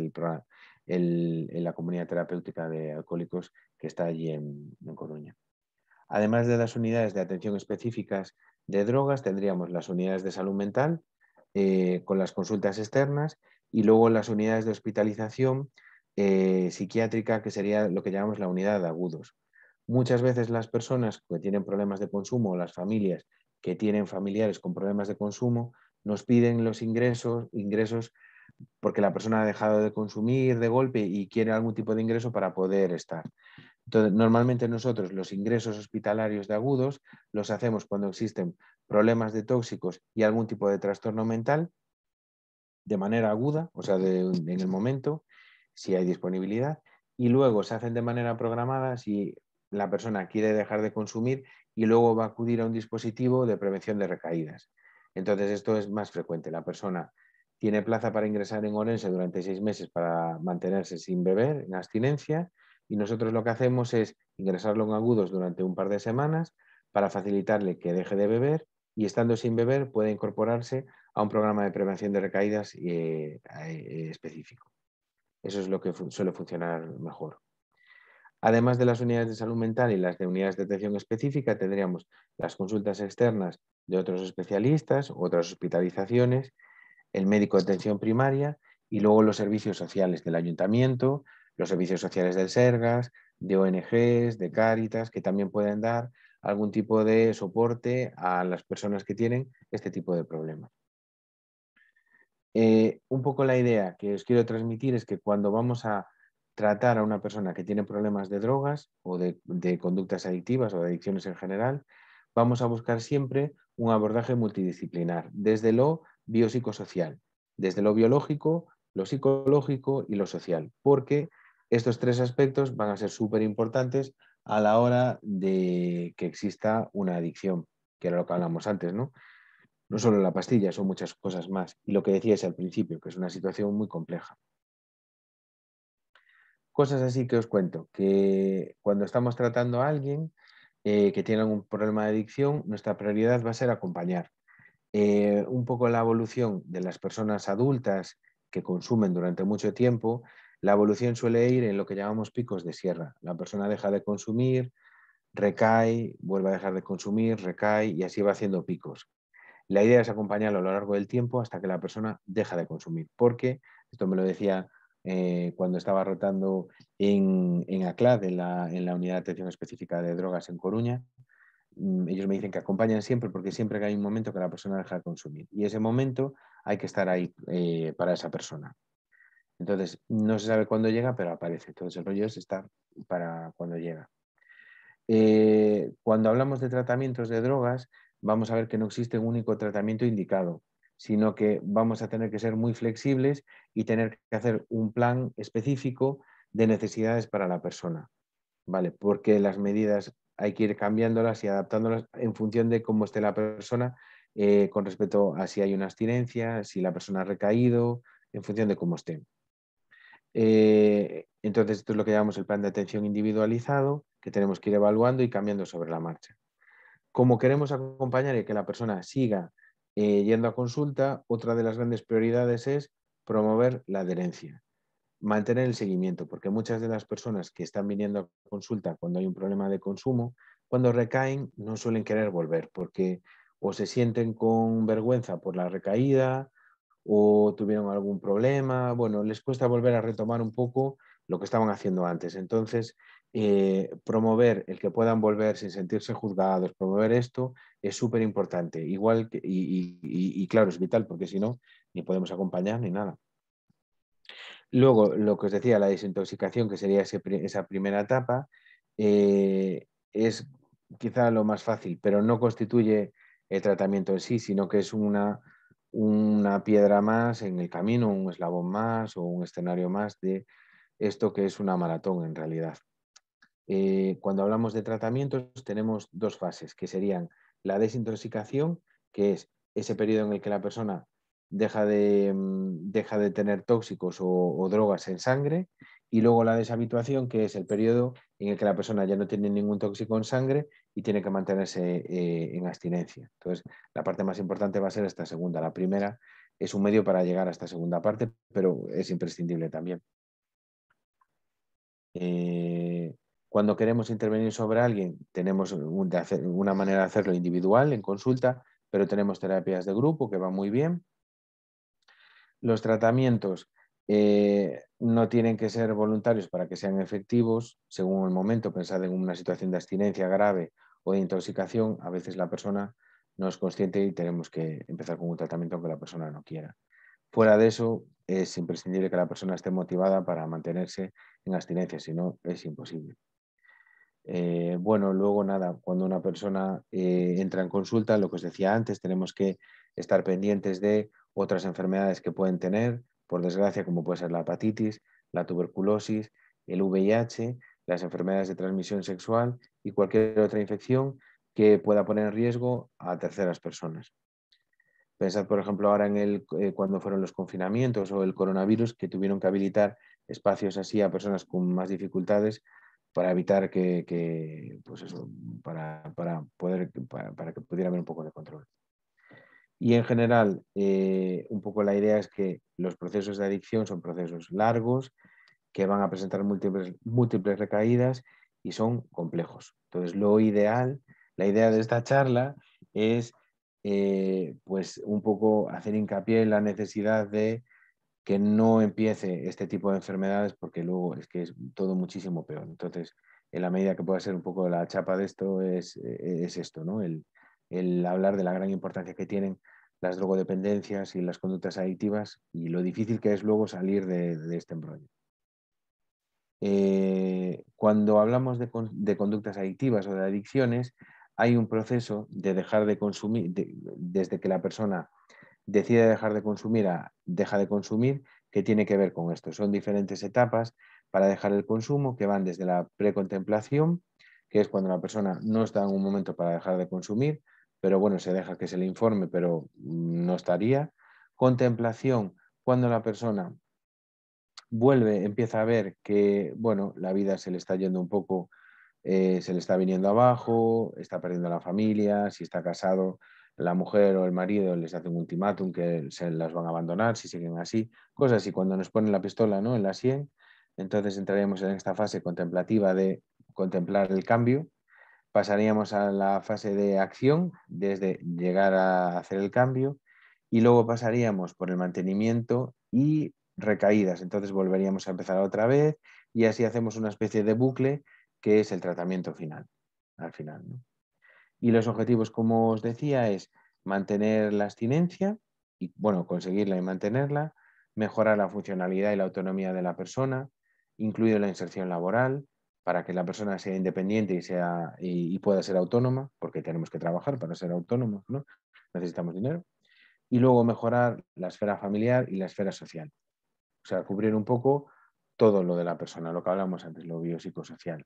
la comunidad terapéutica de alcohólicos que está allí en Coruña. Además de las unidades de atención específicas de drogas, tendríamos las unidades de salud mental con las consultas externas y luego las unidades de hospitalización psiquiátrica, que sería lo que llamamos la unidad de agudos. Muchas veces las personas que tienen problemas de consumo o las familias que tienen familiares con problemas de consumo nos piden los ingresos porque la persona ha dejado de consumir de golpe y quiere algún tipo de ingreso para poder estar. Entonces, normalmente nosotros los ingresos hospitalarios de agudos los hacemos cuando existen problemas de tóxicos y algún tipo de trastorno mental de manera aguda, o sea, en el momento, si hay disponibilidad, y luego se hacen de manera programada si la persona quiere dejar de consumir y luego va a acudir a un dispositivo de prevención de recaídas. Entonces, esto es más frecuente. La persona tiene plaza para ingresar en Orense durante 6 meses para mantenerse sin beber, en abstinencia, y nosotros lo que hacemos es ingresarlo en agudos durante un par de semanas para facilitarle que deje de beber y estando sin beber puede incorporarse a un programa de prevención de recaídas específico. Eso es lo que suele funcionar mejor. Además de las unidades de salud mental y las de unidades de atención específica, tendríamos las consultas externas de otros especialistas, otras hospitalizaciones, el médico de atención primaria y luego los servicios sociales del ayuntamiento, los servicios sociales del Sergas, de ONGs, de Cáritas, que también pueden dar algún tipo de soporte a las personas que tienen este tipo de problemas. Un poco la idea que os quiero transmitir es que cuando vamos a tratar a una persona que tiene problemas de drogas o de conductas adictivas o de adicciones en general, vamos a buscar siempre un abordaje multidisciplinar, desde lo biopsicosocial, desde lo biológico, lo psicológico y lo social, porque estos tres aspectos van a ser súper importantes a la hora de que exista una adicción, que era lo que hablamos antes, ¿no? No solo la pastilla, son muchas cosas más. Y lo que decíais al principio, que es una situación muy compleja. Cosas así que os cuento, que cuando estamos tratando a alguien que tiene algún problema de adicción, nuestra prioridad va a ser acompañar. Un poco la evolución de las personas adultas que consumen durante mucho tiempo, la evolución suele ir en lo que llamamos picos de sierra. La persona deja de consumir, recae, vuelve a dejar de consumir, recae y así va haciendo picos. La idea es acompañarlo a lo largo del tiempo hasta que la persona deja de consumir, porque esto me lo decía cuando estaba rotando en ACLAD, en la Unidad de Atención Específica de Drogas en Coruña. Ellos me dicen que acompañan siempre porque siempre que hay un momento que la persona deja de consumir y ese momento hay que estar ahí para esa persona. Entonces, no se sabe cuándo llega, pero aparece. Entonces, el rollo es estar para cuando llega. Cuando hablamos de tratamientos de drogas, vamos a ver que no existe un único tratamiento indicado, sino que vamos a tener que ser muy flexibles y tener que hacer un plan específico de necesidades para la persona, ¿vale? Porque las medidas hay que ir cambiándolas y adaptándolas en función de cómo esté la persona, con respecto a si hay una abstinencia, si la persona ha recaído, en función de cómo esté. Entonces, esto es lo que llamamos el plan de atención individualizado, que tenemos que ir evaluando y cambiando sobre la marcha. Como queremos acompañar y que la persona siga yendo a consulta, otra de las grandes prioridades es promover la adherencia, mantener el seguimiento, porque muchas de las personas que están viniendo a consulta cuando hay un problema de consumo, cuando recaen no suelen querer volver, porque o se sienten con vergüenza por la recaída o tuvieron algún problema, bueno, les cuesta volver a retomar un poco lo que estaban haciendo antes. Entonces, promover el que puedan volver sin sentirse juzgados, promover esto es súper importante, igual que, y claro, es vital, porque si no, ni podemos acompañar ni nada. Luego, lo que os decía, la desintoxicación, que sería esa primera etapa, es quizá lo más fácil, pero no constituye el tratamiento en sí, sino que es una piedra más en el camino, un eslabón más o un escenario más de esto que es una maratón en realidad. Cuando hablamos de tratamientos tenemos dos fases, que serían la desintoxicación, que es ese periodo en el que la persona deja de tener tóxicos o drogas en sangre, y luego la deshabituación, que es el periodo en el que la persona ya no tiene ningún tóxico en sangre y tiene que mantenerse en abstinencia. Entonces, la parte más importante va a ser esta segunda. La primera es un medio para llegar a esta segunda parte, pero es imprescindible también. Cuando queremos intervenir sobre alguien, tenemos una manera de hacerlo individual, en consulta, pero tenemos terapias de grupo que van muy bien. Los tratamientos no tienen que ser voluntarios para que sean efectivos. Según el momento, pensad en una situación de abstinencia grave o de intoxicación, a veces la persona no es consciente y tenemos que empezar con un tratamiento aunque la persona no quiera. Fuera de eso, es imprescindible que la persona esté motivada para mantenerse en abstinencia, si no, es imposible. Bueno, luego nada, cuando una persona entra en consulta, lo que os decía antes, tenemos que estar pendientes de otras enfermedades que pueden tener, por desgracia, como puede ser la hepatitis, la tuberculosis, el VIH, las enfermedades de transmisión sexual y cualquier otra infección que pueda poner en riesgo a terceras personas. Pensad, por ejemplo, ahora cuando fueron los confinamientos o el coronavirus, que tuvieron que habilitar espacios así a personas con más dificultades para evitar pues eso, para que pudiera haber un poco de control. Y en general, un poco la idea es que los procesos de adicción son procesos largos, que van a presentar múltiples recaídas y son complejos. Entonces, lo ideal, la idea de esta charla es pues un poco hacer hincapié en la necesidad de que no empiece este tipo de enfermedades porque luego es que es todo muchísimo peor. Entonces, en la medida que pueda ser un poco la chapa de esto es esto, ¿no? El hablar de la gran importancia que tienen las drogodependencias y las conductas adictivas y lo difícil que es luego salir de este embrollo. Cuando hablamos de conductas adictivas o de adicciones, hay un proceso de dejar de consumir, desde que la persona decide dejar de consumir a deja de consumir, que tiene que ver con esto. Son diferentes etapas para dejar el consumo que van desde la precontemplación, que es cuando la persona no está en un momento para dejar de consumir, pero bueno, se deja que se le informe, pero no estaría. Contemplación, cuando la persona vuelve, empieza a ver que, bueno, la vida se le está yendo un poco, se le está viniendo abajo, está perdiendo la familia, si está casado, la mujer o el marido les hace un ultimátum que se las van a abandonar si siguen así, cosas así, cuando nos ponen la pistola, ¿no?, en la sien, entonces entraríamos en esta fase contemplativa de contemplar el cambio, pasaríamos a la fase de acción, desde llegar a hacer el cambio, y luego pasaríamos por el mantenimiento y recaídas. Entonces volveríamos a empezar otra vez y así hacemos una especie de bucle que es el tratamiento final, al final, ¿no? Y los objetivos, como os decía, es mantener la abstinencia y, bueno, conseguirla y mantenerla, mejorar la funcionalidad y la autonomía de la persona, incluido la inserción laboral, para que la persona sea independiente y pueda ser autónoma, porque tenemos que trabajar para ser autónomos, ¿no? Necesitamos dinero. Y luego mejorar la esfera familiar y la esfera social. O sea, cubrir un poco todo lo de la persona, lo que hablamos antes, lo biopsicosocial.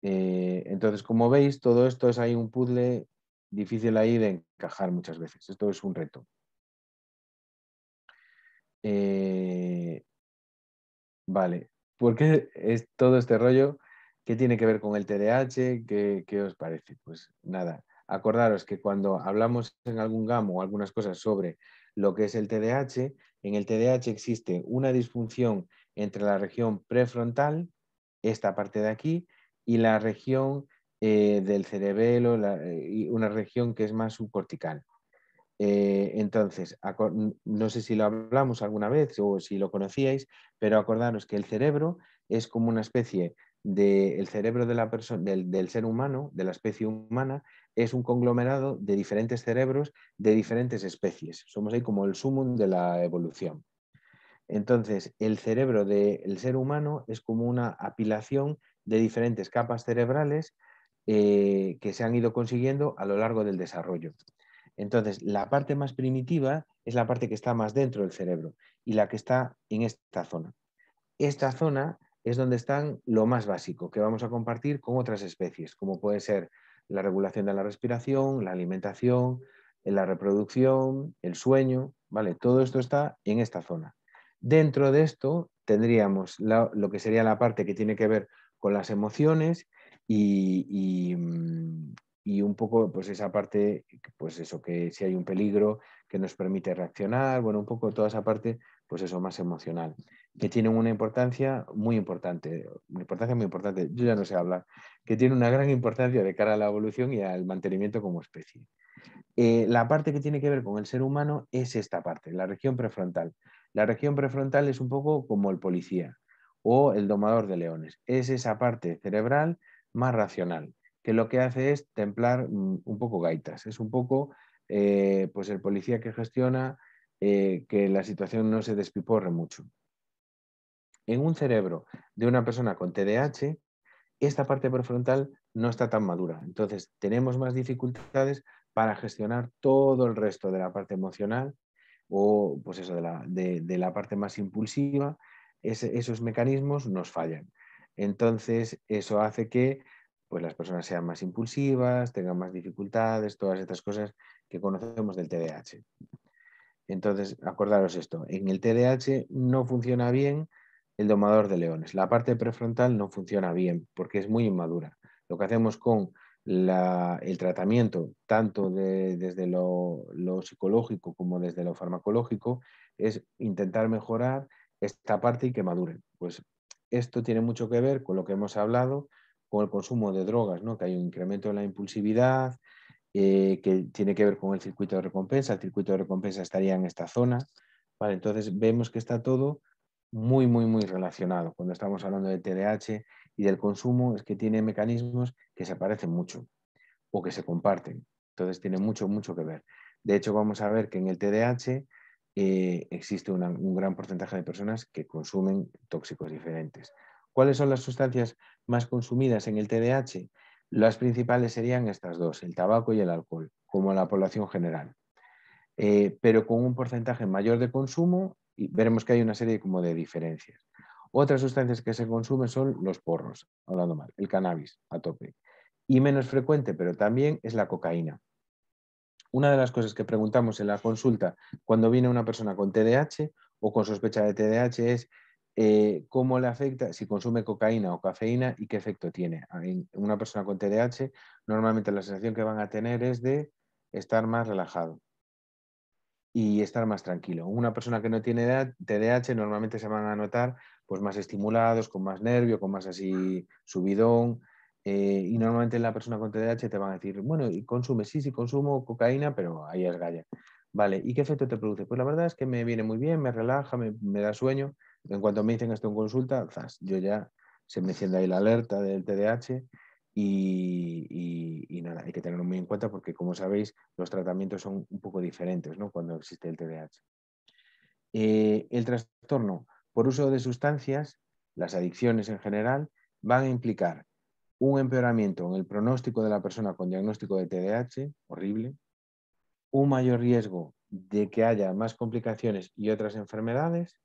Entonces, como veis, todo esto es ahí un puzzle difícil ahí de encajar muchas veces. Esto es un reto. Vale. ¿Por qué es todo este rollo? ¿Qué tiene que ver con el TDAH? ¿Qué os parece? Pues nada, acordaros que cuando hablamos en algún gamo o algunas cosas sobre lo que es el TDAH, en el TDAH existe una disfunción entre la región prefrontal, esta parte de aquí, y la región del cerebelo, y una región que es más subcortical. Entonces, no sé si lo hablamos alguna vez o si lo conocíais, pero acordaros que el cerebro es como una especie de, el cerebro de la persona, del ser humano, de la especie humana, es un conglomerado de diferentes cerebros de diferentes especies. Somos ahí como el sumum de la evolución. Entonces, el cerebro del ser humano es como una apilación de diferentes capas cerebrales que se han ido consiguiendo a lo largo del desarrollo. Entonces, la parte más primitiva es la parte que está más dentro del cerebro y la que está en esta zona. Esta zona es donde están lo más básico que vamos a compartir con otras especies, como puede ser la regulación de la respiración, la alimentación, la reproducción, el sueño, ¿vale? Todo esto está en esta zona. Dentro de esto tendríamos lo que sería la parte que tiene que ver con las emociones y un poco pues esa parte, pues eso, que si hay un peligro que nos permite reaccionar, bueno, un poco toda esa parte, pues eso, más emocional, que tienen una importancia muy importante, yo ya no sé hablar, que tiene una gran importancia de cara a la evolución y al mantenimiento como especie. La parte que tiene que ver con el ser humano es esta parte, la región prefrontal. La región prefrontal es un poco como el policía o el domador de leones. Es esa parte cerebral más racional, que lo que hace es templar un poco gaitas. Es un poco pues el policía que gestiona que la situación no se despiporre mucho. En un cerebro de una persona con TDAH, esta parte prefrontal no está tan madura. Entonces, tenemos más dificultades para gestionar todo el resto de la parte emocional o, pues eso, de la parte más impulsiva. Esos mecanismos nos fallan. Entonces, eso hace que pues, las personas sean más impulsivas, tengan más dificultades, todas estas cosas que conocemos del TDAH. Entonces, acordaros esto, en el TDAH no funciona bien el domador de leones. La parte prefrontal no funciona bien porque es muy inmadura. Lo que hacemos con el tratamiento, tanto desde lo psicológico como desde lo farmacológico, es intentar mejorar esta parte y que madure. Pues esto tiene mucho que ver con lo que hemos hablado, con el consumo de drogas, ¿no? Que hay un incremento de la impulsividad, que tiene que ver con el circuito de recompensa. El circuito de recompensa estaría en esta zona. Vale, entonces vemos que está todo muy, muy, muy relacionado. Cuando estamos hablando de TDAH y del consumo, es que tiene mecanismos que se parecen mucho o que se comparten. Entonces tiene mucho, mucho que ver. De hecho, vamos a ver que en el TDAH existe un gran porcentaje de personas que consumen tóxicos diferentes. ¿Cuáles son las sustancias más consumidas en el TDAH? Las principales serían estas dos, el tabaco y el alcohol, como la población general. Pero con un porcentaje mayor de consumo y veremos que hay una serie como de diferencias. Otras sustancias que se consumen son los porros, hablando mal, el cannabis a tope. Y menos frecuente, pero también es la cocaína. Una de las cosas que preguntamos en la consulta cuando viene una persona con TDAH o con sospecha de TDAH es cómo le afecta si consume cocaína o cafeína y qué efecto tiene. En una persona con TDAH normalmente la sensación que van a tener es de estar más relajado y estar más tranquilo. Una persona que no tiene TDAH normalmente se van a notar pues más estimulados, con más nervio, con más así subidón. Y normalmente la persona con TDAH te van a decir, bueno, y consume, sí, sí, consumo cocaína, pero ahí es galla. Vale, ¿y qué efecto te produce? Pues la verdad es que me viene muy bien, me relaja, me da sueño. En cuanto me dicen esto en consulta, yo ya se me enciende ahí la alerta del TDAH y nada, hay que tenerlo muy en cuenta porque, como sabéis, los tratamientos son un poco diferentes, ¿no? Cuando existe el TDAH. El trastorno por uso de sustancias, las adicciones en general, van a implicar un empeoramiento en el pronóstico de la persona con diagnóstico de TDAH, horrible, un mayor riesgo de que haya más complicaciones y otras enfermedades,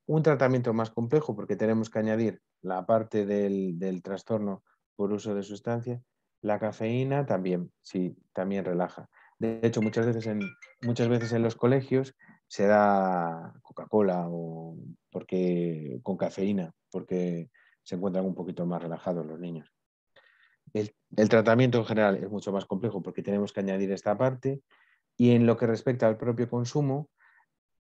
un tratamiento más complejo porque tenemos que añadir la parte del trastorno por uso de sustancias. La cafeína también, sí, también relaja. De hecho, muchas veces en los colegios se da Coca-Cola o con cafeína, porque se encuentran un poquito más relajados los niños. El tratamiento en general es mucho más complejo porque tenemos que añadir esta parte, y en lo que respecta al propio consumo,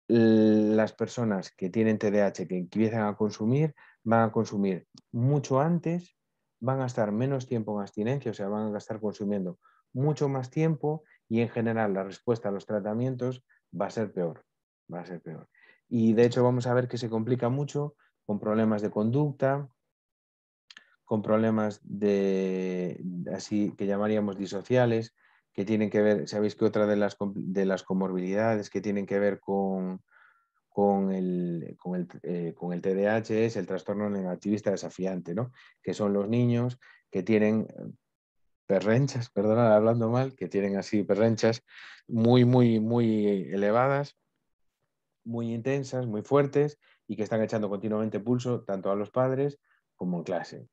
las personas que tienen TDAH que empiezan a consumir van a consumir mucho antes, van a estar menos tiempo en abstinencia, o sea, van a estar consumiendo mucho más tiempo, y en general la respuesta a los tratamientos va a ser peor, va a ser peor. Y de hecho vamos a ver que se complica mucho con problemas de conducta, con problemas así que llamaríamos disociales, que tienen que ver, sabéis que otra de las comorbilidades que tienen que ver con el TDAH es el trastorno negativista desafiante, ¿no? Que son los niños que tienen perrenchas, perdona, hablando mal, que tienen así perrenchas muy, muy, muy elevadas, muy intensas, muy fuertes, y que están echando continuamente pulso tanto a los padres como en clase.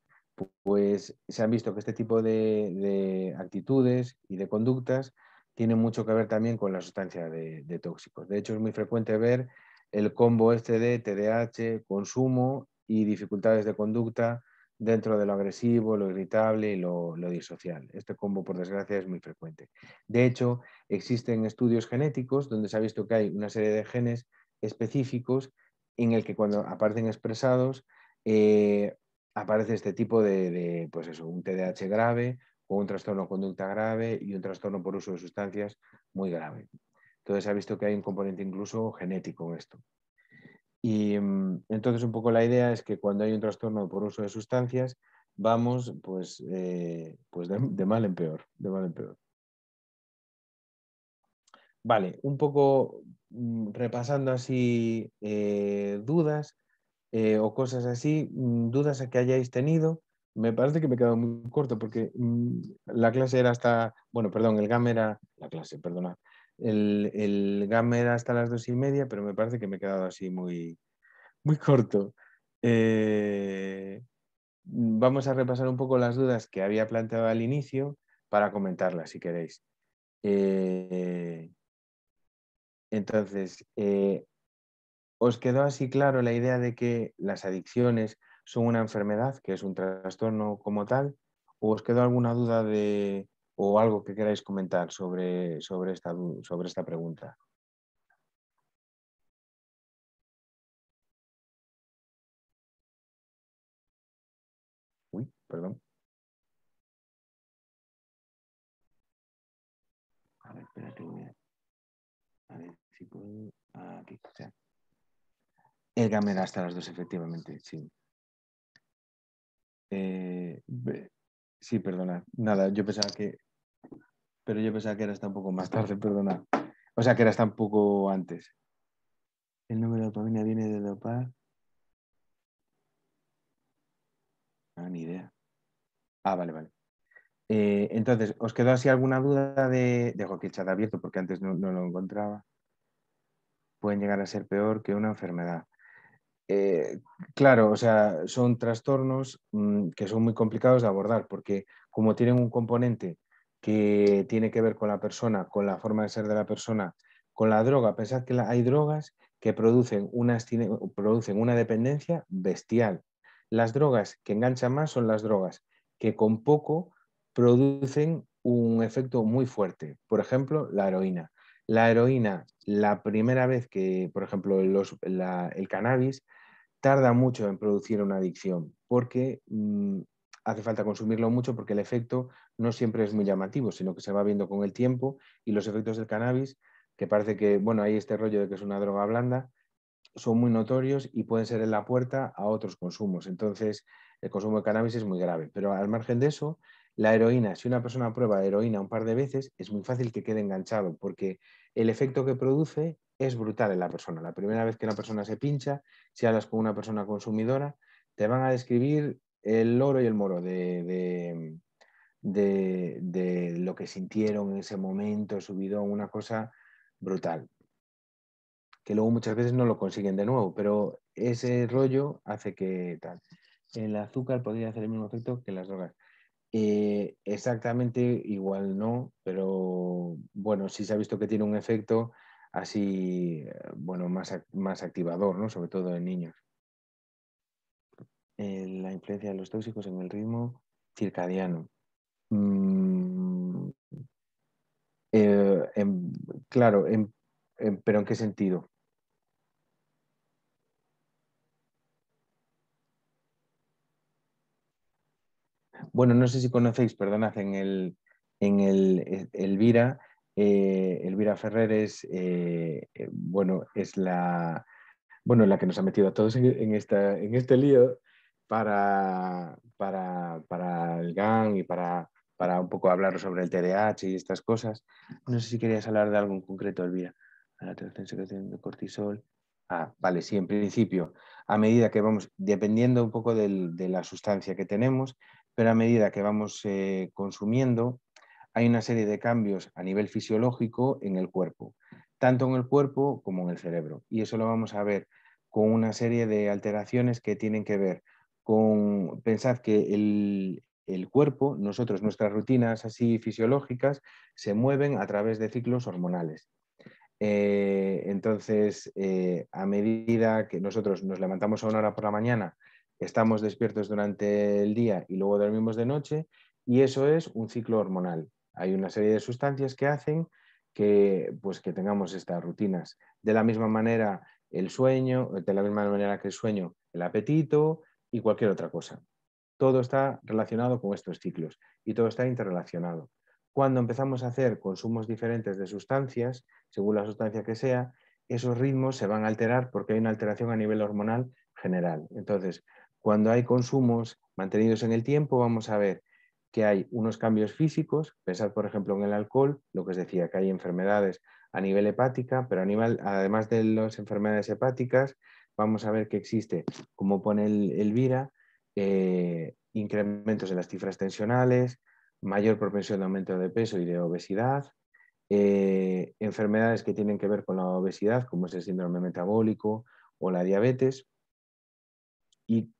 Pues se han visto que este tipo de actitudes y de conductas tienen mucho que ver también con la sustancia de tóxicos. De hecho, es muy frecuente ver el combo este de TDAH, consumo y dificultades de conducta dentro de lo agresivo, lo irritable y lo disocial. Este combo, por desgracia, es muy frecuente. De hecho, existen estudios genéticos donde se ha visto que hay una serie de genes específicos en el que cuando aparecen expresados aparece este tipo pues eso, un TDAH grave o un trastorno de conducta grave y un trastorno por uso de sustancias muy grave. Entonces se ha visto que hay un componente incluso genético en esto. Y entonces un poco la idea es que cuando hay un trastorno por uso de sustancias, vamos pues de mal en peor, de mal en peor. Vale, un poco repasando así dudas o cosas así, dudas a que hayáis tenido. Me parece que me he quedado muy corto porque la clase era hasta, bueno, perdón, el GAM era, la clase, perdona, el GAM era hasta las 2:30, pero me parece que me he quedado así muy, muy corto. Vamos a repasar un poco las dudas que había planteado al inicio para comentarlas, si queréis. Eh, entonces, ¿os quedó así claro la idea de que las adicciones son una enfermedad, que es un trastorno como tal? ¿O os quedó alguna duda o algo que queráis comentar sobre esta pregunta? Uy, perdón. A ver, espérate, a ver si puedo. Aquí, o sea, el GAM era hasta las 2, efectivamente, sí. Eh, sí, perdona. Nada, pero yo pensaba que era hasta un poco más tarde, perdona. O sea, que era hasta un poco antes. El número de dopamina viene de dopar. Ah, ni idea. Ah, vale, vale. Entonces, ¿os quedó así alguna duda dejo aquí el chat abierto porque antes no lo encontraba? Pueden llegar a ser peor que una enfermedad. Eh, claro, o sea, son trastornos que son muy complicados de abordar porque como tienen un componente que tiene que ver con la persona, con la forma de ser de la persona, con la droga, pensad que hay drogas que producen una dependencia bestial. Las drogas que enganchan más son las drogas que con poco producen un efecto muy fuerte. Por ejemplo, la heroína. La heroína, la primera vez que, por ejemplo, el cannabis, tarda mucho en producir una adicción porque hace falta consumirlo mucho porque el efecto no siempre es muy llamativo, sino que se va viendo con el tiempo, y los efectos del cannabis, que parece que, bueno, hay este rollo de que es una droga blanda, son muy notorios y pueden ser en la puerta a otros consumos. Entonces, el consumo de cannabis es muy grave. Pero al margen de eso, la heroína, si una persona prueba heroína un par de veces, es muy fácil que quede enganchado porque el efecto que produce es brutal en la persona. La primera vez que una persona se pincha, si hablas con una persona consumidora, te van a describir el oro y el moro de lo que sintieron en ese momento, subidón, una cosa brutal, que luego muchas veces no lo consiguen de nuevo, pero ese rollo hace que tal. El azúcar podría hacer el mismo efecto que las drogas. Exactamente igual no, pero bueno, sí se ha visto que tiene un efecto así, bueno, más activador, ¿no? Sobre todo en niños. La influencia de los tóxicos en el ritmo circadiano. Mm, claro, pero ¿en qué sentido? Bueno, no sé si conocéis, perdonad, Elvira, Elvira Ferrer es, bueno, es la que nos ha metido a todos en este lío para el GAN y para un poco hablar sobre el TDAH y estas cosas. No sé si querías hablar de algo en concreto, Elvira. La secreción de cortisol. Ah, vale, sí, en principio, a medida que vamos, dependiendo un poco de la sustancia que tenemos, pero a medida que vamos consumiendo, hay una serie de cambios a nivel fisiológico en el cuerpo, tanto en el cuerpo como en el cerebro. Y eso lo vamos a ver con una serie de alteraciones que tienen que ver con, pensad que el cuerpo, nosotros, nuestras rutinas así fisiológicas, se mueven a través de ciclos hormonales. Entonces, a medida que nosotros nos levantamos a una hora por la mañana, estamos despiertos durante el día y luego dormimos de noche, y eso es un ciclo hormonal. Hay una serie de sustancias que hacen que, pues, que tengamos estas rutinas. De la misma manera, el sueño, de la misma manera que el sueño, el apetito y cualquier otra cosa. Todo está relacionado con estos ciclos y todo está interrelacionado. Cuando empezamos a hacer consumos diferentes de sustancias, según la sustancia que sea, esos ritmos se van a alterar porque hay una alteración a nivel hormonal general. Entonces, cuando hay consumos mantenidos en el tiempo, vamos a ver que hay unos cambios físicos, pensad por ejemplo en el alcohol, lo que os decía, que hay enfermedades a nivel hepática, pero además de las enfermedades hepáticas, vamos a ver que existe, como pone Elvira, incrementos en las cifras tensionales, mayor propensión de aumento de peso y de obesidad, enfermedades que tienen que ver con la obesidad, como es el síndrome metabólico o la diabetes, y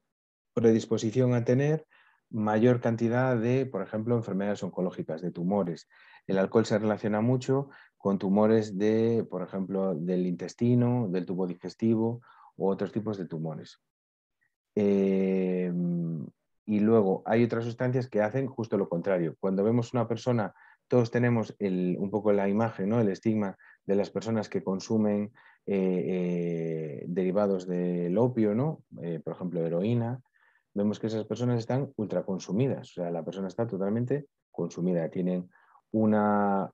predisposición a tener mayor cantidad de, por ejemplo, enfermedades oncológicas, de tumores. El alcohol se relaciona mucho con tumores de, por ejemplo, del intestino, del tubo digestivo u otros tipos de tumores. Y luego hay otras sustancias que hacen justo lo contrario. Cuando vemos una persona, todos tenemos un poco la imagen, ¿no? El estigma de las personas que consumen derivados del opio, ¿no? Por ejemplo, heroína. Vemos que esas personas están ultra consumidas, o sea, la persona está totalmente consumida, tienen una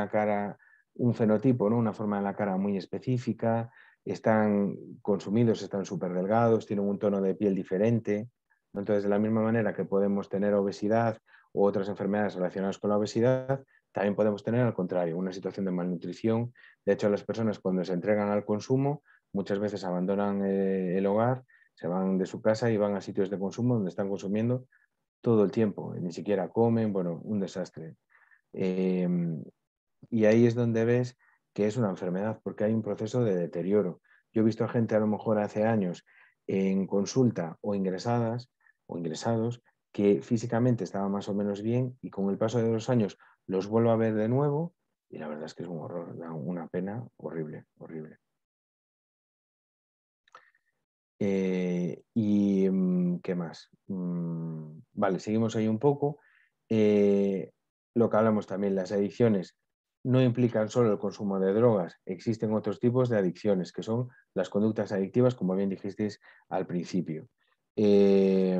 cara, un fenotipo, ¿no? Una forma de la cara muy específica, están consumidos, están súper delgados, tienen un tono de piel diferente. Entonces, de la misma manera que podemos tener obesidad u otras enfermedades relacionadas con la obesidad, también podemos tener al contrario, una situación de malnutrición. De hecho, las personas cuando se entregan al consumo, muchas veces abandonan el hogar, se van de su casa y van a sitios de consumo donde están consumiendo todo el tiempo, ni siquiera comen, bueno, un desastre. Eh, y ahí es donde ves que es una enfermedad, porque hay un proceso de deterioro. Yo he visto a gente a lo mejor hace años en consulta o ingresadas o ingresados que físicamente estaban más o menos bien y con el paso de los años los vuelvo a ver de nuevo y la verdad es que es un horror, da una pena horrible, horrible. ¿Qué más? Vale, seguimos ahí un poco. Eh, lo que hablamos también, las adicciones no implican solo el consumo de drogas, existen otros tipos de adicciones, que son las conductas adictivas, como bien dijisteis al principio. Eh,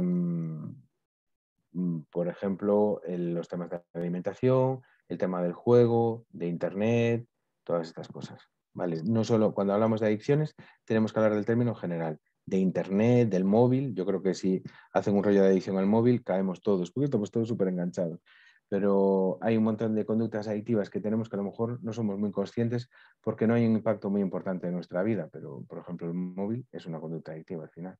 por ejemplo, los temas de alimentación, el tema del juego, de Internet, todas estas cosas. ¿Vale? No solo cuando hablamos de adicciones, tenemos que hablar del término general, de Internet, del móvil. Yo creo que si hacen un rollo de adicción al móvil, caemos todos, porque estamos todos súper enganchados. Pero hay un montón de conductas adictivas que tenemos que a lo mejor no somos muy conscientes porque no hay un impacto muy importante en nuestra vida. Pero, por ejemplo, el móvil es una conducta adictiva al final.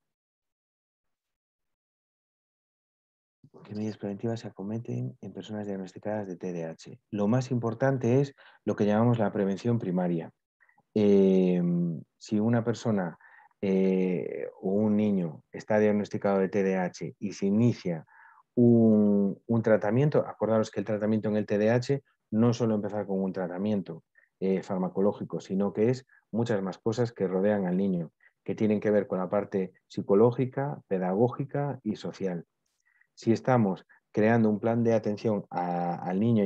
¿Qué medidas preventivas se acometen en personas diagnosticadas de TDAH? Lo más importante es lo que llamamos la prevención primaria. Si una persona o un niño está diagnosticado de TDAH y se inicia un tratamiento, acordaros que el tratamiento en el TDAH no es solo empezar con un tratamiento, farmacológico, sino que es muchas más cosas que rodean al niño, que tienen que ver con la parte psicológica, pedagógica y social. Si estamos creando un plan de atención al niño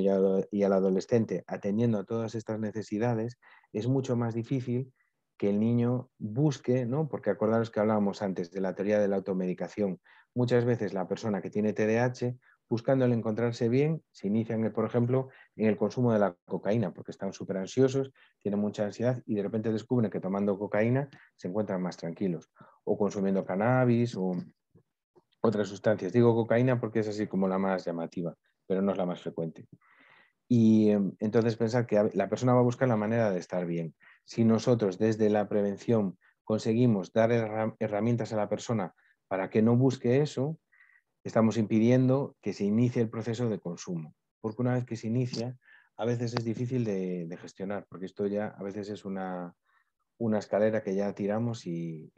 y al adolescente atendiendo a todas estas necesidades, es mucho más difícil que el niño busque, ¿no? Porque acordaros que hablábamos antes de la teoría de la automedicación. Muchas veces la persona que tiene TDAH, buscando el encontrarse bien, se inician, por ejemplo, en el consumo de la cocaína, porque están súper ansiosos, tienen mucha ansiedad y de repente descubren que tomando cocaína se encuentran más tranquilos. O consumiendo cannabis o otras sustancias. Digo cocaína porque es así como la más llamativa, pero no es la más frecuente. Y entonces pensar que la persona va a buscar la manera de estar bien. Si nosotros desde la prevención conseguimos dar herramientas a la persona para que no busque eso, estamos impidiendo que se inicie el proceso de consumo. Porque una vez que se inicia, a veces es difícil de gestionar, porque esto ya a veces es una escalera que ya tiramos y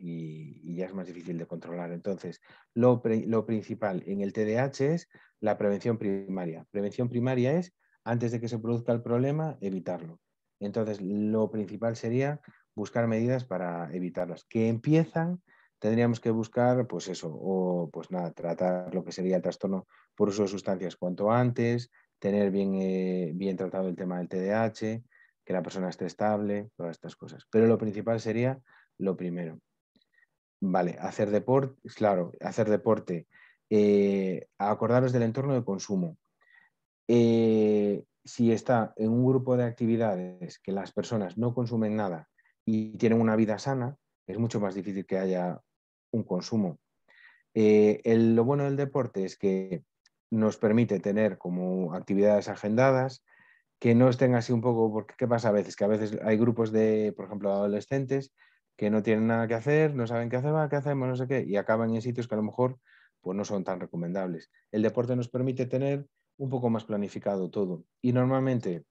ya es más difícil de controlar. Entonces, lo principal en el TDAH es la prevención primaria. Prevención primaria es, antes de que se produzca el problema, evitarlo. Entonces, lo principal sería buscar medidas para evitarlas. Que empiezan, tendríamos que buscar, pues eso, o pues nada, tratar lo que sería el trastorno por uso de sustancias cuanto antes, tener bien tratado el tema del TDAH, que la persona esté estable, todas estas cosas. Pero lo principal sería lo primero. Vale, hacer deporte, claro, hacer deporte. Acordaros del entorno de consumo. Si está en un grupo de actividades que las personas no consumen nada y tienen una vida sana, es mucho más difícil que haya un consumo. Lo bueno del deporte es que nos permite tener como actividades agendadas, que no estén así un poco, porque ¿qué pasa a veces? Que a veces hay grupos de, por ejemplo, adolescentes que no tienen nada que hacer, no saben qué hacer, ¿qué hacemos? No sé qué, y acaban en sitios que a lo mejor pues no son tan recomendables. El deporte nos permite tener un poco más planificado todo. Y normalmente,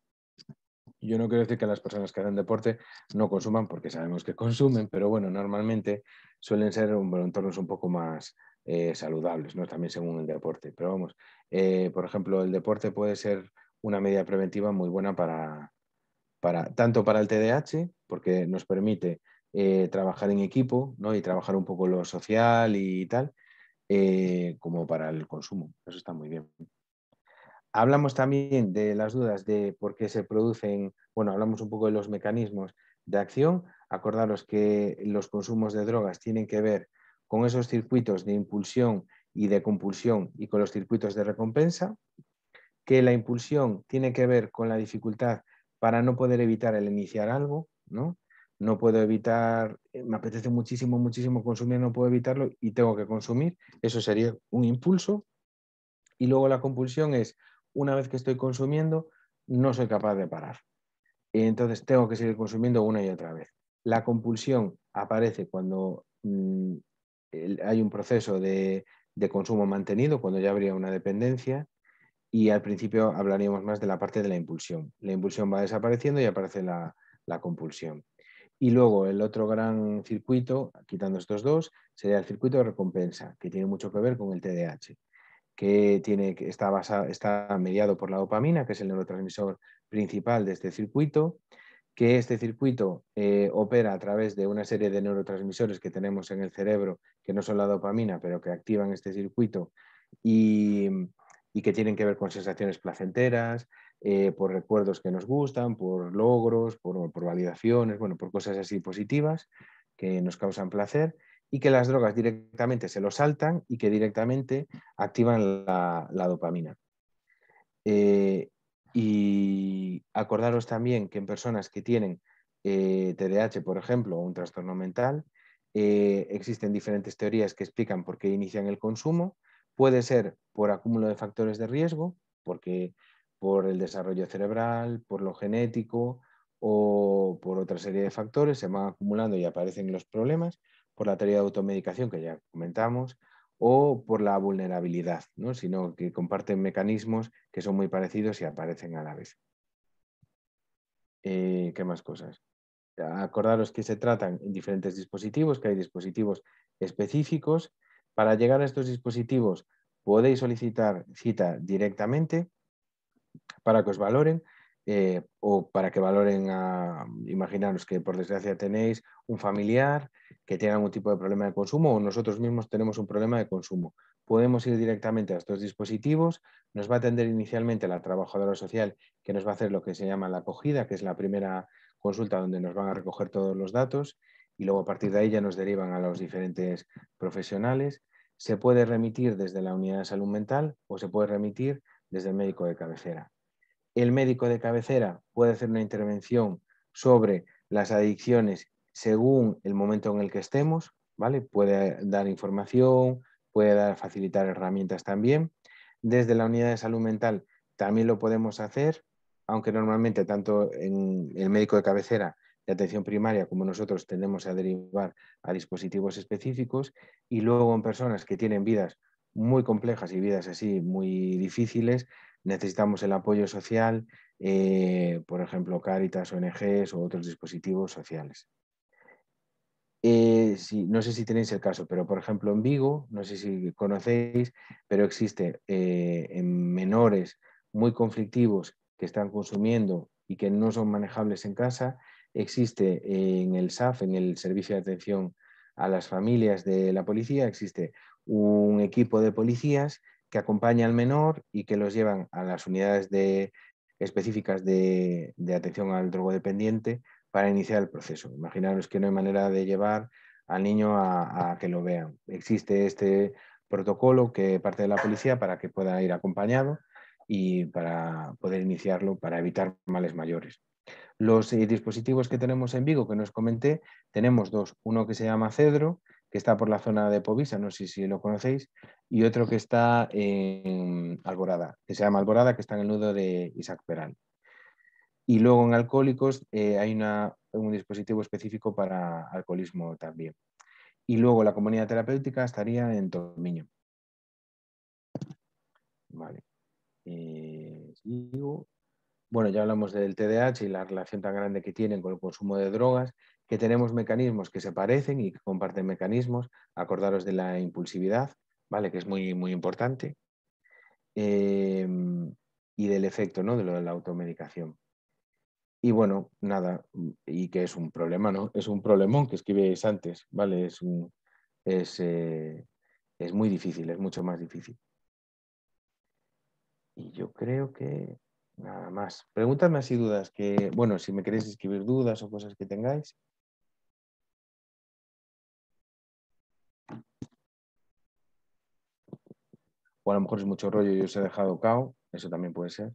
yo no quiero decir que las personas que hacen deporte no consuman, porque sabemos que consumen, pero bueno, normalmente suelen ser entornos un poco más saludables, ¿no? También según el deporte. Pero vamos, por ejemplo, el deporte puede ser una medida preventiva muy buena tanto para el TDAH, porque nos permite trabajar en equipo, ¿no? Y trabajar un poco lo social y tal, como para el consumo. Eso está muy bien. Hablamos también de las dudas de por qué se producen, bueno, hablamos un poco de los mecanismos de acción. Acordaros que los consumos de drogas tienen que ver con esos circuitos de impulsión y de compulsión y con los circuitos de recompensa, que la impulsión tiene que ver con la dificultad para no poder evitar el iniciar algo, ¿no? No puedo evitar, me apetece muchísimo, muchísimo consumir, no puedo evitarlo y tengo que consumir. Eso sería un impulso. Y luego la compulsión es, una vez que estoy consumiendo, no soy capaz de parar. Entonces tengo que seguir consumiendo una y otra vez. La compulsión aparece cuando hay un proceso de consumo mantenido, cuando ya habría una dependencia, y al principio hablaríamos más de la parte de la impulsión. La impulsión va desapareciendo y aparece la compulsión. Y luego el otro gran circuito, quitando estos dos, sería el circuito de recompensa, que tiene mucho que ver con el TDAH, está mediado por la dopamina, que es el neurotransmisor principal de este circuito, que este circuito opera a través de una serie de neurotransmisores que tenemos en el cerebro, que no son la dopamina, pero que activan este circuito y, y que tienen que ver con sensaciones placenteras, por recuerdos que nos gustan, por logros, por validaciones, bueno, por cosas así positivas que nos causan placer, y que las drogas directamente se lo saltan y que directamente activan la dopamina. Y acordaros también que en personas que tienen TDAH, por ejemplo, o un trastorno mental, existen diferentes teorías que explican por qué inician el consumo. Puede ser por acúmulo de factores de riesgo, porque por el desarrollo cerebral, por lo genético o por otra serie de factores se van acumulando y aparecen los problemas, por la teoría de automedicación que ya comentamos, o por la vulnerabilidad, ¿no? Sino que comparten mecanismos que son muy parecidos y aparecen a la vez. ¿Qué más cosas? Acordaros que se tratan en diferentes dispositivos, que hay dispositivos específicos. Para llegar a estos dispositivos podéis solicitar cita directamente para que os valoren. o para que valoren imaginaros que por desgracia tenéis un familiar que tenga algún tipo de problema de consumo o nosotros mismos tenemos un problema de consumo. Podemos ir directamente a estos dispositivos, nos va a atender inicialmente la trabajadora social que nos va a hacer lo que se llama la acogida, que es la primera consulta donde nos van a recoger todos los datos y luego a partir de ahí ya nos derivan a los diferentes profesionales. Se puede remitir desde la unidad de salud mental o se puede remitir desde el médico de cabecera. El médico de cabecera puede hacer una intervención sobre las adicciones según el momento en el que estemos, ¿vale? Puede dar información, puede facilitar herramientas también. Desde la unidad de salud mental también lo podemos hacer, aunque normalmente tanto en el médico de cabecera de atención primaria como nosotros tendemos a derivar a dispositivos específicos y luego en personas que tienen vidas muy complejas y vidas así muy difíciles, necesitamos el apoyo social, por ejemplo, Cáritas, ONGs o otros dispositivos sociales. No sé si tenéis el caso, pero por ejemplo en Vigo, no sé si conocéis, pero existe en menores muy conflictivos que están consumiendo y que no son manejables en casa, existe en el SAF, en el Servicio de Atención a las Familias de la Policía, existe un equipo de policías que acompaña al menor y que los llevan a las unidades específicas de atención al drogodependiente para iniciar el proceso. Imaginaros que no hay manera de llevar al niño a que lo vean. Existe este protocolo que parte de la policía para que pueda ir acompañado y para poder iniciarlo para evitar males mayores. Los dispositivos que tenemos en Vigo, que nos comenté, tenemos dos. Uno que se llama Cedro, que está por la zona de Povisa, no sé si lo conocéis, y otro que está en Alborada, que se llama Alborada, que está en el nudo de Isaac Peral. Y luego en alcohólicos hay un dispositivo específico para alcoholismo también. Y luego la comunidad terapéutica estaría en Tomiño. Vale. Bueno, ya hablamos del TDAH y la relación tan grande que tienen con el consumo de drogas, que tenemos mecanismos que se parecen y que comparten mecanismos. Acordaros de la impulsividad, ¿vale? Que es muy, muy importante. Y del efecto, ¿no? De lo de la automedicación. Y bueno, nada, y que es un problema, ¿no? Es un problemón que escribíais antes, ¿vale? Es, es muy difícil, es mucho más difícil. Y yo creo que nada más. Pregúntame así dudas que, bueno, si me queréis escribir dudas o cosas que tengáis. O a lo mejor es mucho rollo y os he dejado cao, eso también puede ser.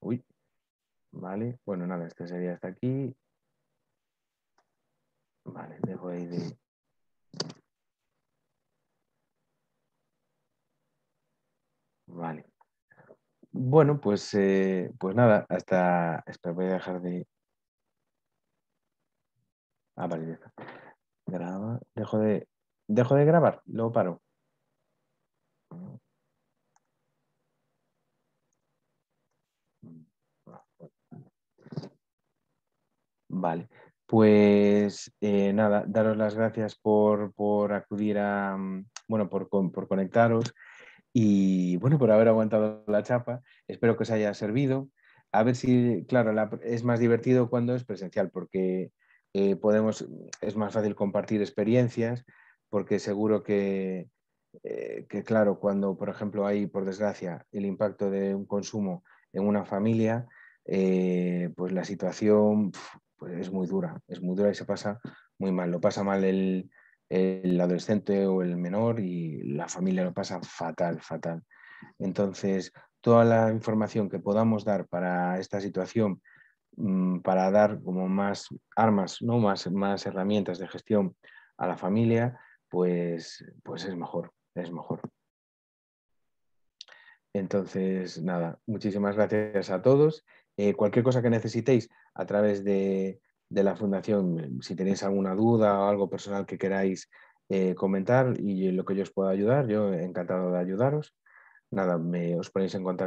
Uy, vale. Bueno, nada, este sería hasta aquí. Vale, dejo ahí de... Vale. Bueno, pues nada, hasta... Espera, voy a dejar de... Ah, vale, ya está. Graba. Dejo de grabar, luego paro. Vale, pues nada, daros las gracias por acudir a, bueno, por conectaros y bueno, por haber aguantado la chapa. Espero que os haya servido. A ver si, claro, es más divertido cuando es presencial porque es más fácil compartir experiencias porque seguro que claro, cuando por ejemplo hay, por desgracia, el impacto de un consumo en una familia, pues la situación pues es muy dura y se pasa muy mal. Lo pasa mal el adolescente o el menor y la familia lo pasa fatal, fatal. Entonces, toda la información que podamos dar para esta situación, para dar como más armas, ¿no? Más herramientas de gestión a la familia, pues es mejor, es mejor. Entonces, nada, muchísimas gracias a todos. Cualquier cosa que necesitéis a través de la Fundación, si tenéis alguna duda o algo personal que queráis comentar y en lo que yo os pueda ayudar, yo encantado de ayudaros. nada, os ponéis en contacto.